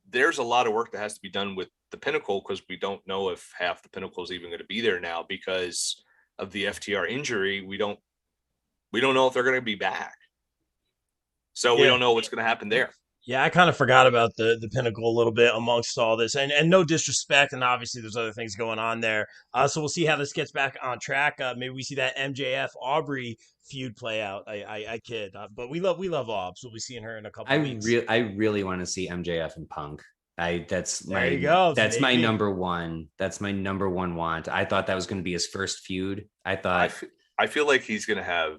there's a lot of work that has to be done with the Pinnacle, because we don't know if half the Pinnacle is even going to be there now because of the FTR injury. We don't know if they're going to be back. So we don't know what's going to happen there. Yeah, I kind of forgot about the Pinnacle a little bit amongst all this, and no disrespect, and obviously there's other things going on there. So we'll see how this gets back on track. Maybe we see that MJF Aubrey feud play out. I kid, but we love Aubs. We'll be seeing her in a couple of weeks. I really want to see MJF and Punk. That's my number one. That's my number one want. I thought that was going to be his first feud. I feel like he's going to have.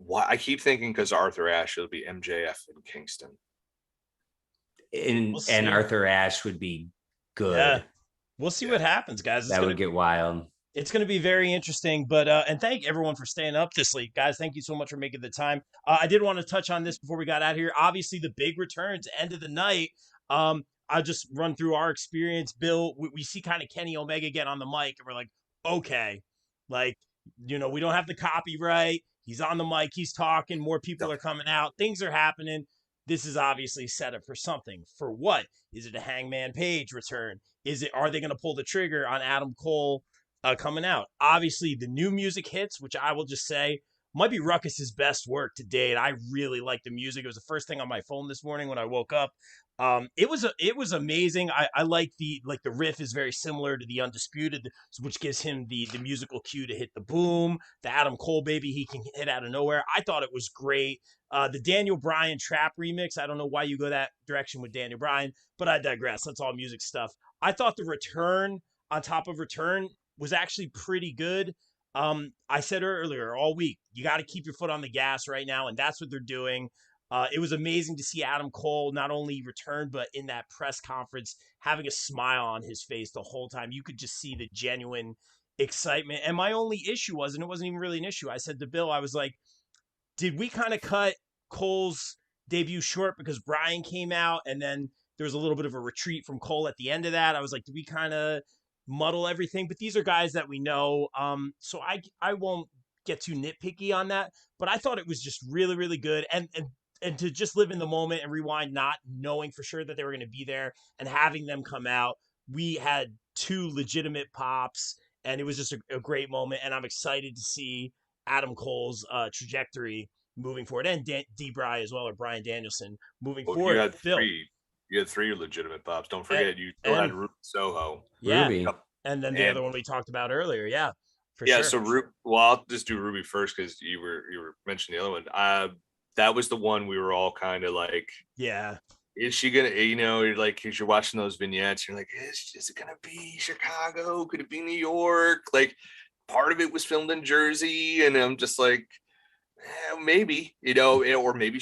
Why I keep thinking, because Arthur Ashe, it'll be MJF in Kingston. And Arthur Ashe would be good. Yeah. We'll see what happens, guys. That would get wild. It's going to be very interesting, but and thank everyone for staying up this late, guys. Thank you so much for making the time. I did want to touch on this before we got out here. Obviously, the big returns, end of the night. I'll just run through our experience. Bill, we see kind of Kenny Omega get on the mic, and we're like, okay, we don't have the copyright. He's on the mic. He's talking. More people are coming out. Things are happening. This is obviously set up for something. For what? Is it a Hangman Page return? Are they going to pull the trigger on Adam Cole coming out? Obviously, the new music hits, which I will just say might be Ruckus's best work to date. I really like the music. It was the first thing on my phone this morning when I woke up. It was amazing. I like the riff is very similar to the Undisputed, which gives him the musical cue to hit the boom. The Adam Cole baby he can hit out of nowhere. I thought it was great. The Daniel Bryan trap remix. I don't know why you go that direction with Daniel Bryan, but I digress. That's all music stuff. I thought the return on top of return was actually pretty good. I said earlier all week, you got to keep your foot on the gas right now, and that's what they're doing. It was amazing to see Adam Cole not only return, but in that press conference, having a smile on his face the whole time. You could just see the genuine excitement. And my only issue was, and it wasn't even really an issue, I said to Bill, I was like, did we kind of cut Cole's debut short because Bryan came out and then there was a little bit of a retreat from Cole at the end of that? I was like, did we kind of muddle everything? But these are guys that we know. So I won't get too nitpicky on that, but I thought it was just really, really good. And to just live in the moment and rewind, not knowing for sure that they were going to be there and having them come out, we had two legitimate pops, and it was just a great moment. And I'm excited to see Adam Cole's trajectory moving forward, and D-Bry as well, or Bryan Danielson moving forward. You had three. You had three legitimate pops. Don't forget, you still had Ruby Soho. Yeah, Ruby. and then the other one we talked about earlier. Yeah, for yeah. Sure. So, well, I'll just do Ruby first because you were mentioning the other one. That was the one we were all kind of like, yeah, is she gonna, you're like, as you're watching those vignettes, you're like, is it gonna be Chicago? Could it be New York? Like, part of it was filmed in Jersey, and I'm just like, maybe, or maybe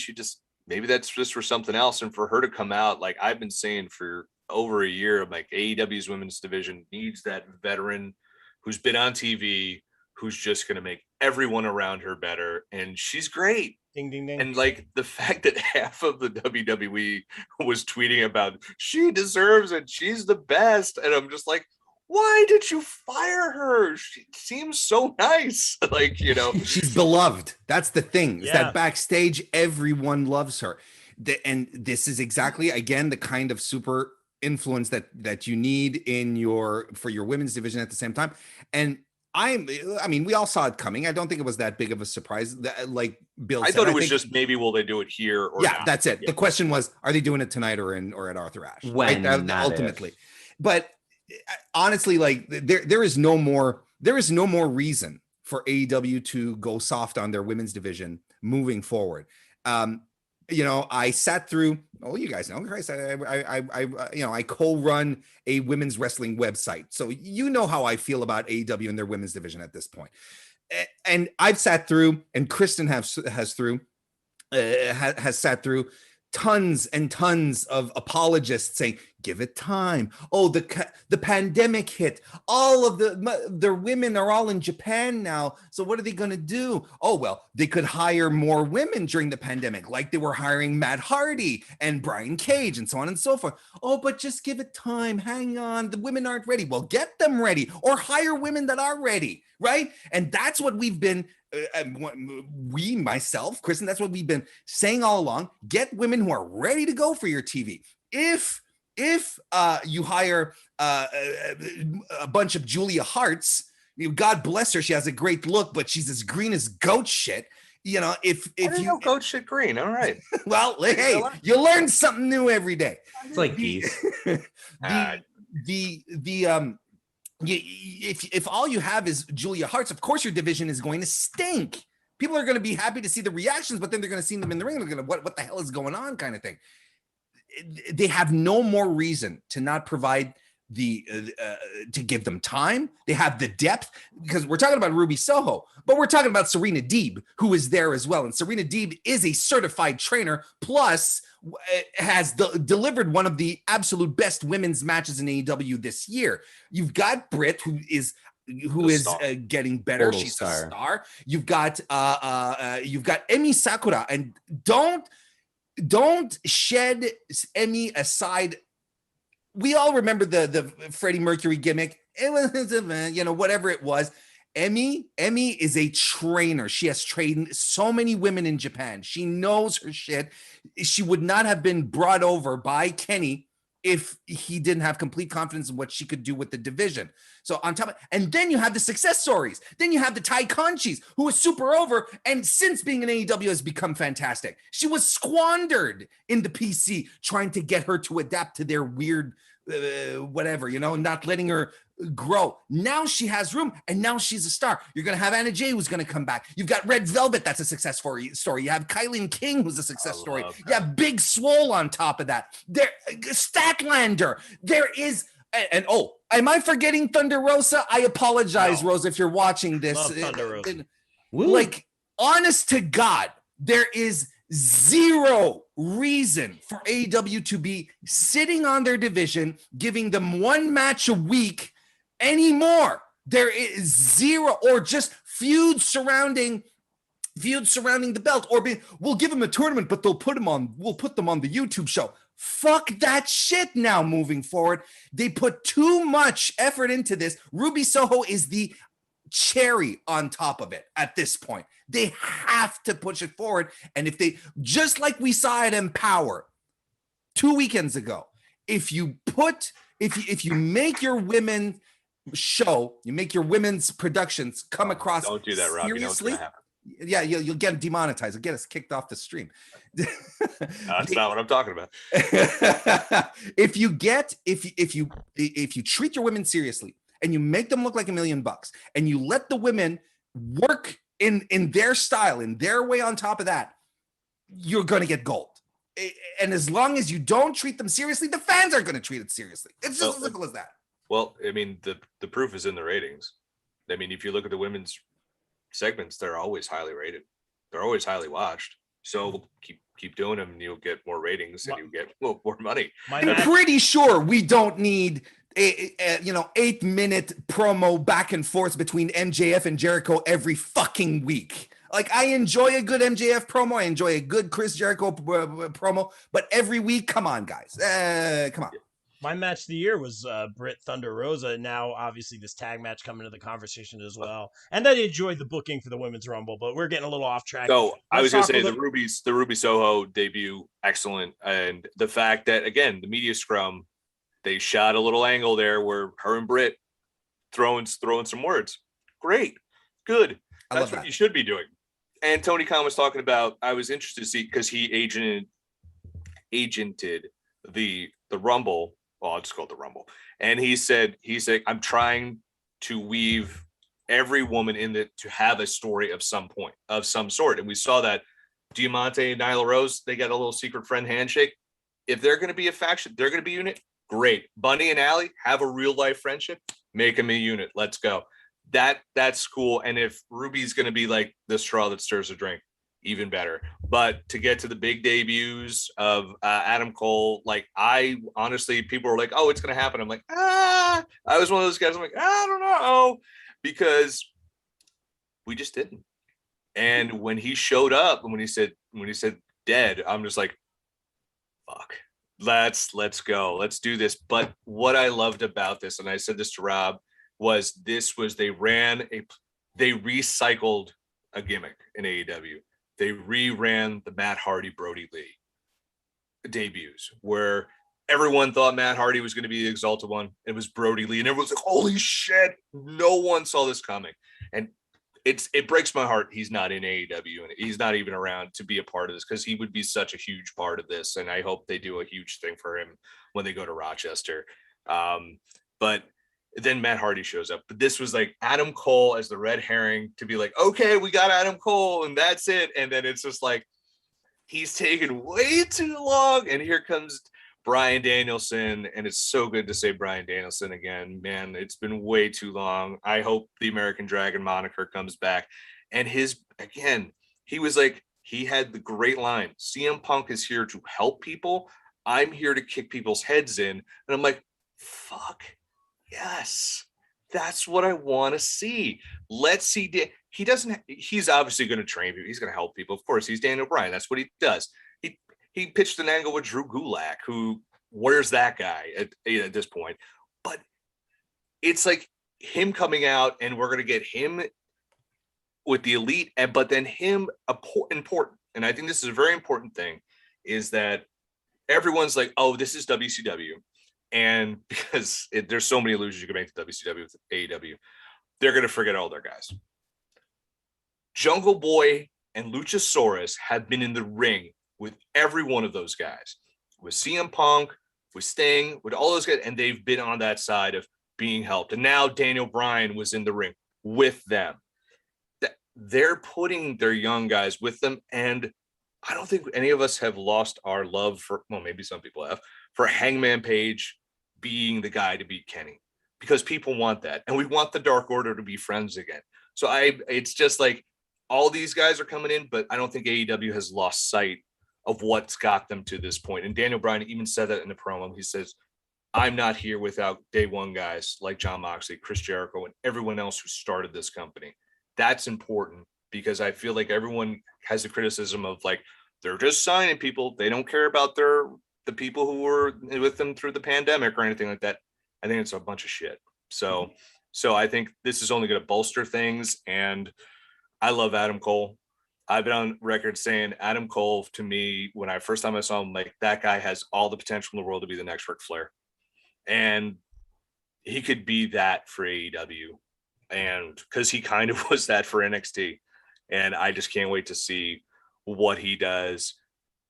that's just for something else. And for her to come out, like I've been saying for over a year, I'm like, AEW's women's division needs that veteran who's been on TV, who's just gonna make everyone around her better, and she's great. Ding, ding, ding. And like the fact that half of the WWE was tweeting about she deserves it, she's the best, and I'm just like, why did you fire her? She seems so nice. Like, she's beloved. That's the thing. Is Yeah. that backstage, everyone loves her. And this is exactly, again, the kind of super influence that you need for your women's division at the same time. And I mean, we all saw it coming. I don't think it was that big of a surprise. Like Bill said, I thought it was just maybe will they do it here or yeah, not? that's it. Yeah. The question was, are they doing it tonight or at Arthur Ashe? When, right? not ultimately. if. But honestly, like there is no more reason for AEW to go soft on their women's division moving forward. I sat through. Oh, you guys know, Christ, I co-run a women's wrestling website, so you know how I feel about AEW and their women's division at this point. And I've sat through, and Kristen has sat through tons and tons of apologists saying, give it time. Oh, the pandemic hit. All of their women are all in Japan now. So what are they going to do? Oh, well, they could hire more women during the pandemic, like they were hiring Matt Hardy and Brian Cage and so on and so forth. Oh, but just give it time. Hang on. The women aren't ready. Well, get them ready or hire women that are ready, right? And that's what we've been myself, Kristen, that's what we've been saying all along. Get women who are ready to go for your TV. If you hire a bunch of Julia Harts, God bless her, she has a great look, but she's as green as goat shit. If you goat shit green, all right. Well, hey, you learn something new every day. It's like geese. If all you have is Julia Harts, of course your division is going to stink. People are going to be happy to see the reactions, but then they're going to see them in the ring. They're going to, what the hell is going on, kind of thing. They have no more reason to not provide to give them time. They have the depth, because we're talking about Ruby Soho, but we're talking about Serena Deeb, who is there as well. And Serena Deeb is a certified trainer, plus has delivered one of the absolute best women's matches in AEW this year. You've got Britt, who is getting better. Total She's star. a star. You've got Emi Sakura, and don't shed Emi aside. We all remember the Freddie Mercury gimmick. It was, whatever it was. Emi is a trainer. She has trained so many women in Japan. She knows her shit. She would not have been brought over by Kenny if he didn't have complete confidence in what she could do with the division. So on top of, and then you have the success stories. Then you have the Tai Conchis, who is super over, and since being in AEW has become fantastic. She was squandered in the PC trying to get her to adapt to their weird whatever, not letting her grow. Now she has room, and now she's a star. You're going to have Anna Jay, who's going to come back. You've got Red Velvet, that's a success story. You have Kylie King, who's a success story. You have Big Swole on top of that. There, Statlander. There is, and am I forgetting Thunder Rosa? I apologize, No. Rosa, if you're watching this. Love Thunder Rosa. Like, honest to God, there is zero reason for AEW to be sitting on their division, giving them one match a week anymore. There is zero, or just feuds surrounding the belt, or we'll give them a tournament, but we'll put them on the YouTube show. Fuck that shit now moving forward. They put too much effort into this. Ruby Soho is the cherry on top of it at this point. They have to push it forward. And if they, just like we saw at Empower 2 weekends ago, if you make your women show, you make your women's productions come across don't do that, Rob. seriously, You know what's gonna yeah, you'll get demonetized. You'll get us kicked off the stream. That's not what I'm talking about. If you treat your women seriously and you make them look like $1 million and you let the women work in their style, in their way on top of that, you're going to get gold. And as long as you don't treat them seriously, the fans are going to treat it seriously. It's just as simple as that. Well, I mean, the proof is in the ratings. I mean, if you look at the women's segments, they're always highly rated. They're always highly watched. So keep doing them and you'll get more ratings and you get more money. I'm pretty sure we don't need a 8-minute promo back and forth between MJF and Jericho every fucking week. Like, I enjoy a good MJF promo. I enjoy a good Chris Jericho promo, but every week, come on, guys. Come on. My match of the year was Britt Thunder Rosa. Now, obviously, this tag match coming to the conversation as well. And I enjoyed the booking for the Women's Rumble, but we're getting a little off track. So I was going to say the Ruby Soho debut, excellent. And the fact that, again, the media scrum, they shot a little angle there where her and Britt throwing some words. Great. Good. That's what you should be doing. And Tony Khan was talking about, I was interested to see, because he agented the Rumble. Well, I'll just call it the Rumble. And he's like, I'm trying to weave every woman in it to have a story of some sort. And we saw that Diamante and Nyla Rose, they got a little secret friend handshake. If they're going to be a faction, they're going to be a unit. Great. Bunny and Allie have a real life friendship. Make them a unit. Let's go. That's cool. And if Ruby's going to be like the straw that stirs the drink, even better. But to get to the big debuts of Adam Cole, like, I honestly, people were like, oh, it's going to happen. I'm like, I was one of those guys. I'm like, I don't know, because we just didn't. And when he showed up and when he said dead, I'm just like, fuck, let's go. Let's do this. But what I loved about this, and I said this to Rob, was they recycled a gimmick in AEW. They reran the Matt Hardy, Brody Lee debuts, where everyone thought Matt Hardy was going to be the exalted one. It was Brody Lee, and everyone's like, holy shit, no one saw this coming. And it breaks my heart he's not in AEW and he's not even around to be a part of this, because he would be such a huge part of this. And I hope they do a huge thing for him when they go to Rochester. But then Matt Hardy shows up. But this was like Adam Cole as the red herring to be like, okay, we got Adam Cole and that's it. And then it's just like, he's taken way too long. And here comes Bryan Danielson. And it's so good to say Bryan Danielson again, man. It's been way too long. I hope the American Dragon moniker comes back. And he was like, he had the great line, CM Punk is here to help people. I'm here to kick people's heads in. And I'm like, fuck. Yes, that's what I want to see. Let's see. He's obviously going to train people. He's going to help people. Of course, he's Daniel Bryan. That's what he does. He pitched an angle with Drew Gulak, where's that guy at this point? But it's like him coming out, and we're going to get him with the elite, but then him important. And I think this is a very important thing, is that everyone's like, oh, this is WCW. And because there's so many illusions you can make to WCW with AEW, they're going to forget all their guys. Jungle Boy and Luchasaurus have been in the ring with every one of those guys, with CM Punk, with Sting, with all those guys, and they've been on that side of being helped. And now Daniel Bryan was in the ring with them. They're putting their young guys with them, and I don't think any of us have lost our love for, well, maybe some people have, for Hangman Page being the guy to beat Kenny, because people want that. And we want the Dark Order to be friends again. So it's just like all these guys are coming in, but I don't think AEW has lost sight of what's got them to this point. And Daniel Bryan even said that in the promo. He says, I'm not here without day one guys like Jon Moxley, Chris Jericho, and everyone else who started this company. That's important, because I feel like everyone has the criticism of like, they're just signing people. They don't care about the people who were with them through the pandemic or anything like that. I think it's a bunch of shit. So I think this is only going to bolster things. And I love Adam Cole. I've been on record saying Adam Cole, to me, when I first time I saw him, like, that guy has all the potential in the world to be the next Ric Flair. And he could be that for AEW. And because he kind of was that for NXT. And I just can't wait to see what he does.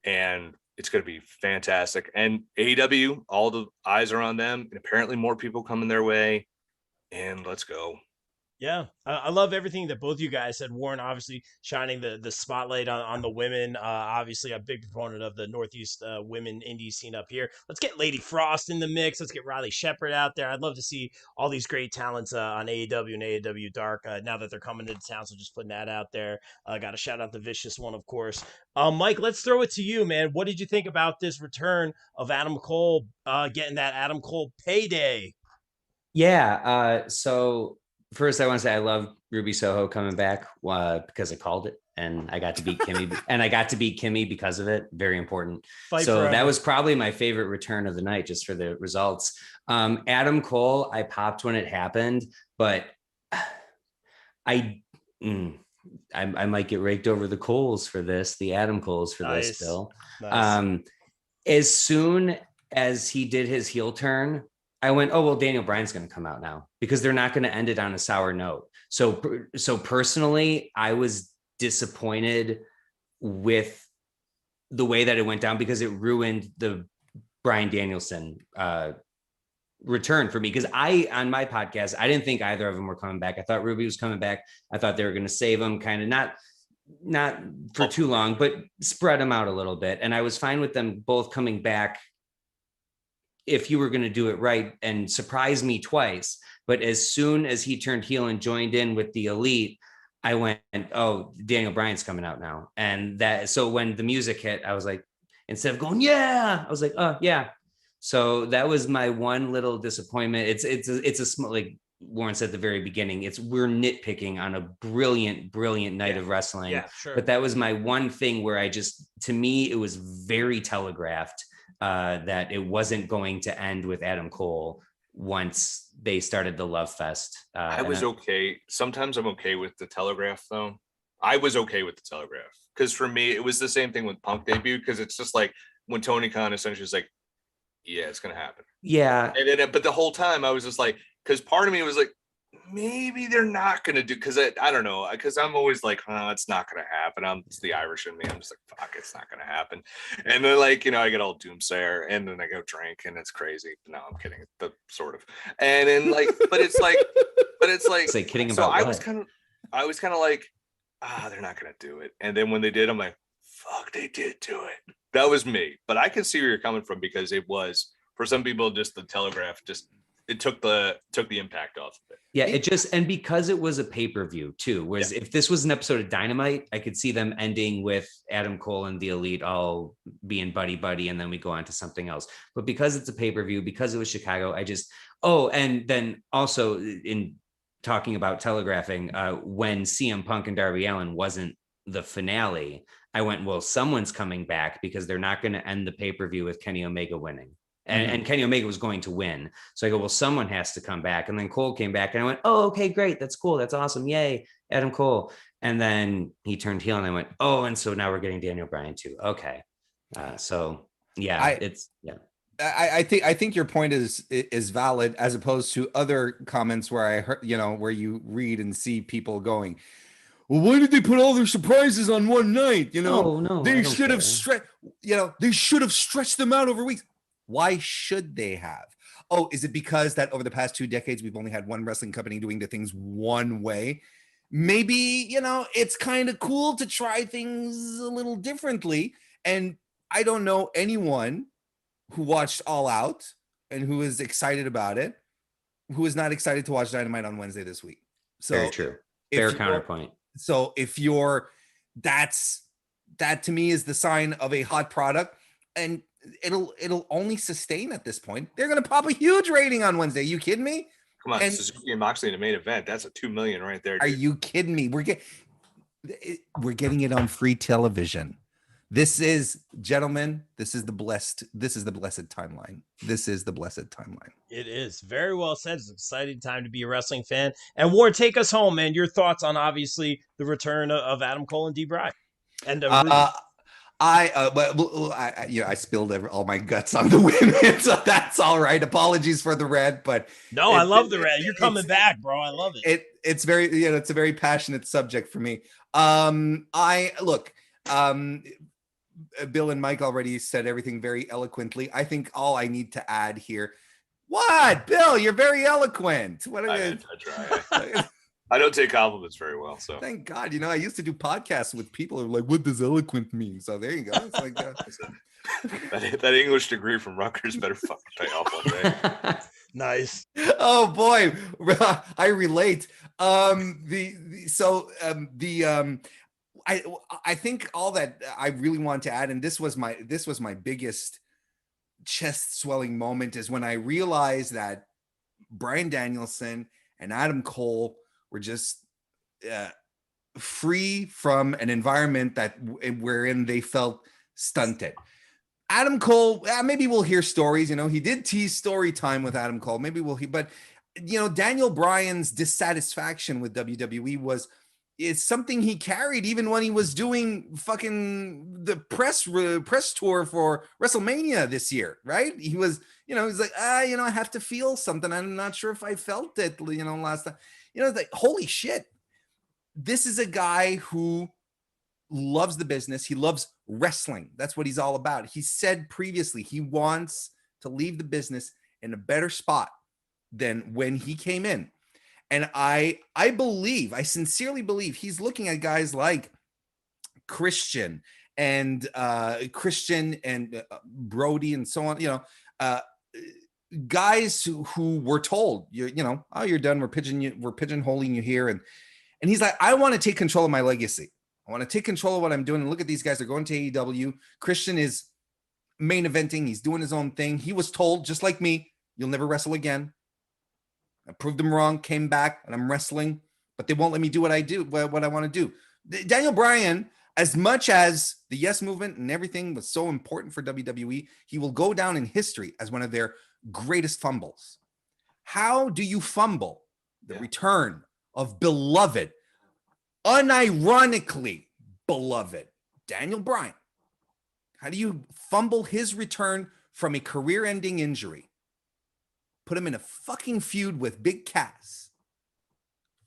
And it's going to be fantastic. And AEW, all the eyes are on them. And apparently more people coming their way. And let's go. Yeah, I love everything that both you guys said. Warren obviously shining the spotlight on the women. Obviously a big proponent of the Northeast women indie scene up here. Let's get Lady Frost in the mix. Let's get Riley Shepard out there. I'd love to see all these great talents on AEW and AEW Dark now that they're coming into town. So just putting that out there. Got to shout out the Vicious One, of course. Mike, let's throw it to you, man. What did you think about this return of Adam Cole getting that Adam Cole payday? Yeah. So first, I want to say I love Ruby Soho coming back because I called it, and I got to beat Kimmy, and I got to beat Kimmy because of it. Very important. Fight so forever. that was probably my favorite return of the night, just for the results. Adam Cole, I popped when it happened, but I might get raked over the coals for this, the Adam Coles for this, Bill. Nice. As soon as he did his heel turn, I went, oh, well, Daniel Bryan's going to come out now, because they're not going to end it on a sour note. So personally, I was disappointed with the way that it went down, because it ruined the Bryan Danielson return for me. Because on my podcast, I didn't think either of them were coming back. I thought Ruby was coming back. I thought they were going to save him, kind of not for too long, but spread him out a little bit. And I was fine with them both coming back if you were going to do it right, and surprise me twice. But as soon as he turned heel and joined in with the Elite, I went, oh, Daniel Bryan's coming out now. And so when the music hit, I was like, instead of going, yeah, I was like, oh yeah. So that was my one little disappointment. It's a small, like Warren said at the very beginning, we're nitpicking on a brilliant night of wrestling. Yeah, sure. But that was my one thing where to me, it was very telegraphed that it wasn't going to end with Adam Cole once they started the Love Fest. I was okay. Sometimes I'm okay with the telegraph, though. I was okay with the telegraph, because for me, it was the same thing with Punk debut, because it's just like when Tony Khan essentially is like, yeah, it's going to happen. Yeah. But the whole time I was just like, because part of me was like, maybe they're not going to do, because I don't know, because I'm always like, oh, it's not going to happen. It's the Irish in me. I'm just like, fuck, it's not going to happen. And then, like, I get all doomsayer, and then I go drink, and it's crazy. No, I'm kidding. But sort of. And then, like, but it's like, it's like kidding so about I what? was kind of like, they're not going to do it. And then when they did, I'm like, fuck, they did do it. That was me. But I can see where you're coming from, because it was, for some people, just the telegraph, it took the impact off of it. Yeah, and because it was a pay-per-view too, whereas if this was an episode of Dynamite, I could see them ending with Adam Cole and the Elite all being buddy, and then we go on to something else. But because it's a pay-per-view, because it was Chicago, and then also in talking about telegraphing, when CM Punk and Darby Allin wasn't the finale, I went, well, someone's coming back, because they're not going to end the pay-per-view with Kenny Omega winning. And Kenny Omega was going to win. So I go, well, someone has to come back. And then Cole came back, and I went, oh, okay, great. That's cool. That's awesome. Yay, Adam Cole. And then he turned heel, and I went, oh, and so now we're getting Daniel Bryan too. Okay. So yeah, I think your point is valid, as opposed to other comments where I heard, where you read and see people going, well, why did they put all their surprises on one night? No, I They don't should have care. they should have stretched them out over weeks. Why should they have? Oh, is it because that over the past 2 decades we've only had one wrestling company doing the things one way? Maybe, it's kind of cool to try things a little differently. And I don't know anyone who watched All Out and who is excited about it, who is not excited to watch Dynamite on Wednesday this week. So Very true. Fair counterpoint. So if you're, that to me is the sign of a hot product, and it'll only sustain at this point. They're gonna pop a huge rating on Wednesday. You kidding me? Come on, And Suzuki and Moxley in the main event. That's a 2 million right there. are Dude. you kidding me? We're getting it on free television. This is, gentlemen, this is the blessed timeline. This is the blessed timeline. It is very well said. It's an exciting time to be a wrestling fan. And Warren, take us home, man. Your thoughts on obviously the return of Adam Cole and D. Bryan. And I spilled all my guts on the women, so that's all right. Apologies for the red, but no, I love the red. You're coming back, bro. I love it. It's very, it's a very passionate subject for me. Bill and Mike already said everything very eloquently. I think all I need to add here. What, Bill? You're very eloquent. What? I try. I don't take compliments very well, so thank God. I used to do podcasts with people who are like, "What does eloquent mean?" So there you go. It's like that English degree from Rutgers better fucking pay off one day. Nice. Oh boy, I relate. I think all that I really want to add, and this was my biggest chest swelling moment, is when I realized that Bryan Danielson and Adam Cole were just free from an environment wherein they felt stunted. Adam Cole, maybe we'll hear stories. He did tease story time with Adam Cole. Maybe we'll hear, but Daniel Bryan's dissatisfaction with WWE it's something he carried even when he was doing fucking the press tour for WrestleMania this year, right? He was, he's like, I have to feel something. I'm not sure if I felt it, last time. It's like, holy shit. This is a guy who loves the business. He loves wrestling. That's what he's all about. He said previously he wants to leave the business in a better spot than when he came in. And I sincerely believe he's looking at guys like Christian and Brody and so on, guys who were told, you're done. We're pigeonholing you here. And he's like, I want to take control of my legacy. I want to take control of what I'm doing. And look at these guys. They're going to AEW. Christian is main eventing. He's doing his own thing. He was told, just like me, you'll never wrestle again. I proved them wrong, came back, and I'm wrestling, but they won't let me do what I want to do. Daniel Bryan, as much as the Yes Movement and everything was so important for WWE, he will go down in history as one of their greatest fumbles. How do you fumble the return of beloved, unironically beloved Daniel Bryan? How do you fumble his return from a career-ending injury? Put him in a fucking feud with Big Cass.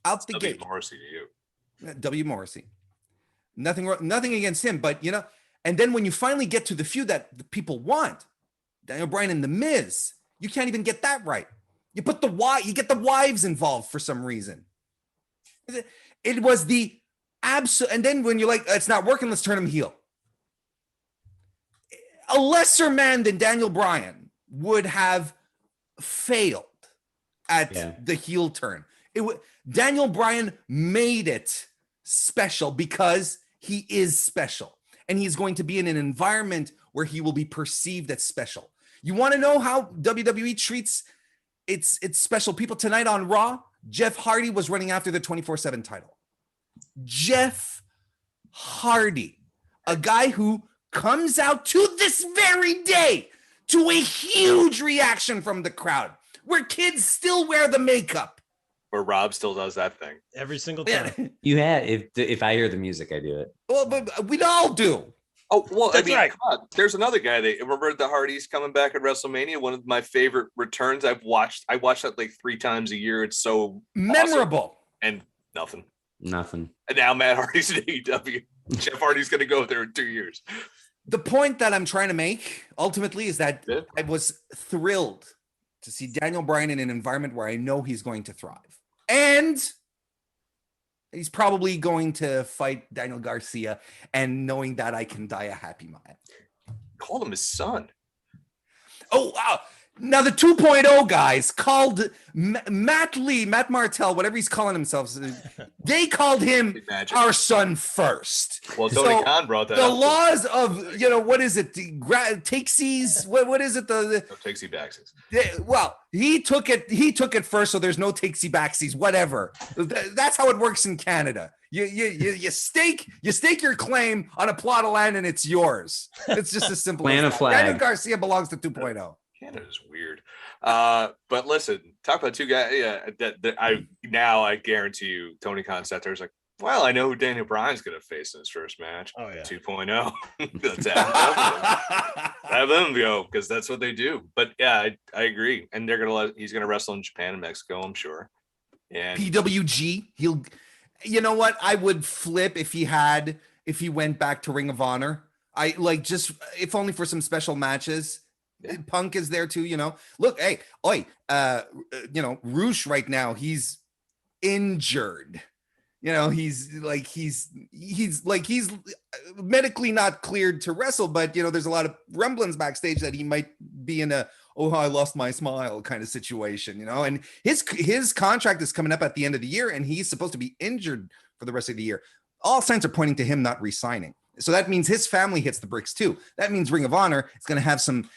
Out the gate. Morrissey to you. W. Morrissey. Nothing against him, but and then when you finally get to the feud that the people want, Daniel Bryan and The Miz, you can't even get that right. You get the wives involved for some reason. It was the absolute, and then when you're like, it's not working, let's turn him heel. A lesser man than Daniel Bryan would have failed at the heel turn. Daniel Bryan made it special because he is special, and he's going to be in an environment where he will be perceived as special. You want to know how WWE treats its special people? Tonight on Raw, Jeff Hardy was running after the 24/7 title. Jeff Hardy, a guy who comes out to this very day to a huge reaction from the crowd, where kids still wear the makeup. Where Rob still does that thing. Every single time. If I hear the music, I do it. Well, but we'd all do. Oh, well, That's right. come on. There's another guy. Remember the Hardys coming back at WrestleMania? One of my favorite returns I've watched. I watch that like 3 times a year. It's so memorable. Awesome. And nothing. Nothing. And now Matt Hardy's in AEW. Jeff Hardy's going to go there in 2 years. The point that I'm trying to make ultimately is that I was thrilled to see Daniel Bryan in an environment where I know he's going to thrive. And he's probably going to fight Daniel Garcia, and knowing that I can die a happy man. Called him his son. Oh, wow. Now the 2.0 guys called Matt Martell, whatever he's calling himself, they called him our son first. Well, Tony Khan brought that the up. The laws of, what is it? Takesies, what is it? No takesy backsies. Well, he took it first, so there's no takesy backsies, whatever. That's how it works in Canada. You stake your claim on a plot of land and it's yours. It's just as simple as that. Daniel Garcia belongs to 2.0. Canada's weird. But listen, talk about two guys. Yeah, I guarantee you, Tony Khan sat there was like, well, I know who Daniel Bryan's going to face in his first match. Oh, yeah. 2.0. Let's have them go, because that's what they do. But yeah, I agree. And he's going to wrestle in Japan and Mexico, I'm sure. And PWG, you know what? I would flip if he went back to Ring of Honor. If only for some special matches. Yeah. Punk is there too, Look, hey, Roosh right now, he's injured. He's medically not cleared to wrestle, but there's a lot of rumblings backstage that he might be in I lost my smile kind of situation, and his contract is coming up at the end of the year, and he's supposed to be injured for the rest of the year. All signs are pointing to him not re-signing. So that means his family hits the bricks too. That means Ring of Honor is going to have some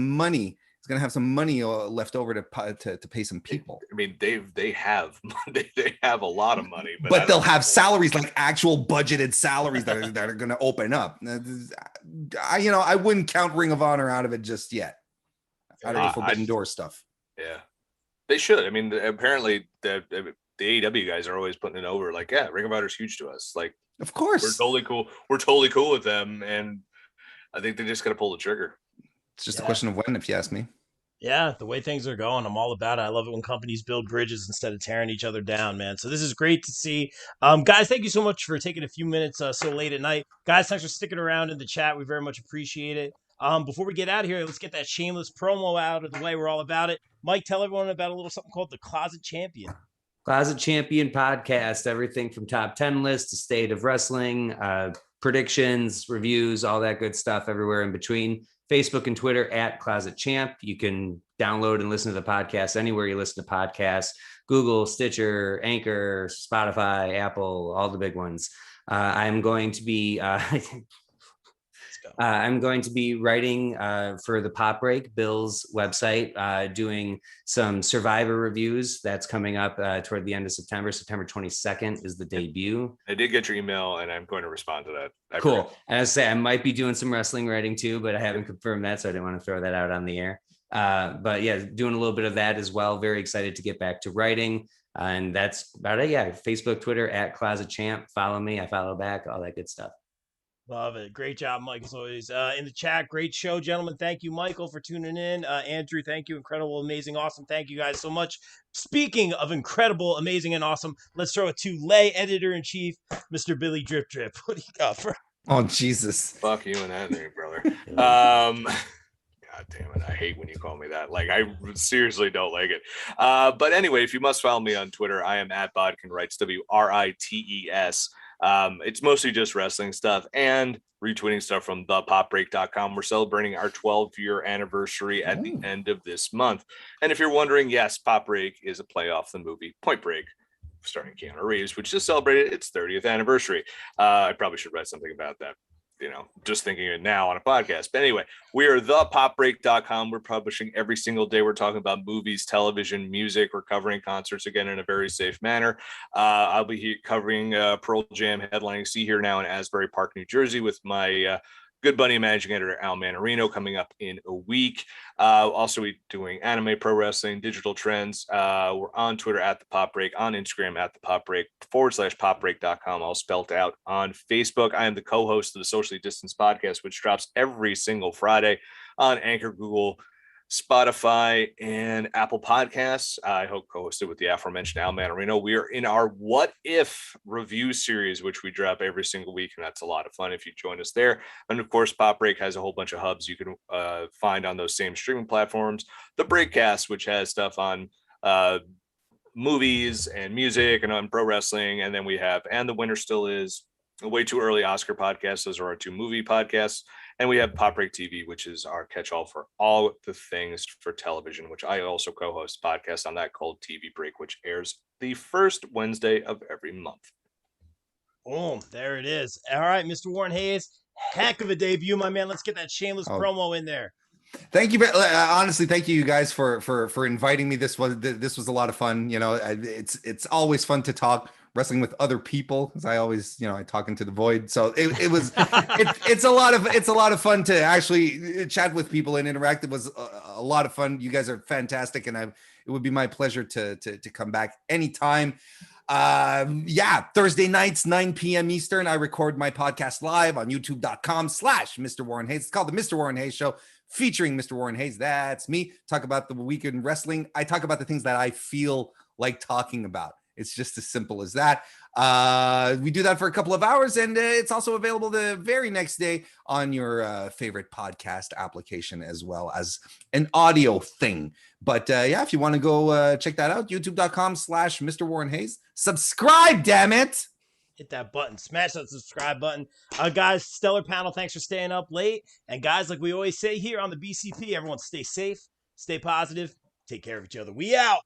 money. It's going to have some money left over to pay some people. I mean, they have a lot of money, but they'll have salaries, like actual budgeted salaries that are going to open up. I wouldn't count Ring of Honor out of it just yet. Out of the Forbidden Door stuff. Yeah, they should. I mean, apparently the AEW guys are always putting it over. Like, yeah, Ring of Honor is huge to us. Like, of course, we're totally cool. We're totally cool with them, and I think they just got to pull the trigger. It's just a question of when, if you ask me. Yeah, the way things are going, I'm all about it. I love it when companies build bridges instead of tearing each other down, man. So this is great to see. Guys, thank you so much for taking a few minutes so late at night. Guys, thanks for sticking around in the chat. We very much appreciate it. Before we get out of here, let's get that shameless promo out of the way. We're all about it. Mike, tell everyone about a little something called the Closet Champion. Closet Champion podcast, everything from top 10 lists to state of wrestling, predictions, reviews, all that good stuff everywhere in between. Facebook and Twitter at Closet Champ. You can download and listen to the podcast anywhere you listen to podcasts: Google, Stitcher, Anchor, Spotify, Apple, all the big ones. I'm going to be writing for the Pop Break, Bill's website, doing some Survivor reviews. That's coming up toward the end of September. September 22nd is the debut. I did get your email, and I'm going to respond to that. Cool. And I say I might be doing some wrestling writing too, but I haven't confirmed that, so I didn't want to throw that out on the air. But yeah, doing a little bit of that as well. Very excited to get back to writing. And that's about it. Yeah, Facebook, Twitter at Closet Champ. Follow me. I follow back. All that good stuff. Love it. Great job, Mike, as always. In the chat, great show, gentlemen. Thank you, Michael, for tuning in. Andrew, thank you. Incredible, amazing, awesome. Thank you guys so much. Speaking of incredible, amazing, and awesome, let's throw it to Lay Editor-in-Chief, Mr. Billy Drip Drip. What do you got for? Oh, Jesus. Fuck you and that name, brother. God damn it. I hate when you call me that. Like, I seriously don't like it. But anyway, if you must follow me on Twitter, I am at Bodkin-Writes, WRITES. It's mostly just wrestling stuff and retweeting stuff from thepopbreak.com. We're celebrating our 12-year anniversary at the end of this month. And if you're wondering, yes, Pop Break is a play off the movie Point Break, starring Keanu Reeves, which just celebrated its 30th anniversary. I probably should write something about that, just thinking it now on a podcast. But anyway, we are thepopbreak.com. We're publishing every single day. We're talking about movies, television, music. We're covering concerts again in a very safe manner. I'll be covering Pearl Jam headlining See Here Now in Asbury Park, New Jersey with my good buddy and managing editor Al Manarino coming up in a week. Also, we're doing anime, pro wrestling, digital trends. We're on Twitter at the Pop Break, on Instagram at the Pop Break /popbreak.com, all spelled out on Facebook. I am the co-host of the Socially Distanced podcast, which drops every single Friday on Anchor, Google, Spotify, and Apple Podcasts. I hope co-hosted with the aforementioned Al Manarino. We are in our What If review series, which we drop every single week, and that's a lot of fun if you join us there. And of course, Pop Break has a whole bunch of hubs you can find on those same streaming platforms. The Breakcast, which has stuff on movies and music and on pro wrestling. And then we have And the Winter Still Is, a Way Too Early Oscar podcast. Those are our 2 movie podcasts. And we have Pop Break TV, which is our catch-all for all the things for television, which I also co-host a podcast on that called TV Break, which airs the first Wednesday of every month. Boom, there it is. All right, Mr. Warren Hayes, heck of a debut, my man. Let's get that shameless promo in there. Thank you. Honestly, thank you guys for inviting me. This was a lot of fun. You know, it's always fun to talk wrestling with other people, as I always, I talk into the void. So it was it's a lot of fun to actually chat with people and interact. It was a lot of fun. You guys are fantastic, and it would be my pleasure to come back anytime. Thursday nights, 9 p.m. Eastern, I record my podcast live on youtube.com/Mr. Warren Hayes. It's called the Mr. Warren Hayes Show, featuring Mr. Warren Hayes. That's me. Talk about the week in wrestling. I talk about the things that I feel like talking about. It's just as simple as that. We do that for a couple of hours, and it's also available the very next day on your favorite podcast application, as well as an audio thing. But if you want to go check that out, youtube.com/Mr. Warren Hayes. Subscribe, damn it. Hit that button. Smash that subscribe button. Guys, stellar panel. Thanks for staying up late. And guys, like we always say here on the BCP, everyone stay safe, stay positive, take care of each other. We out.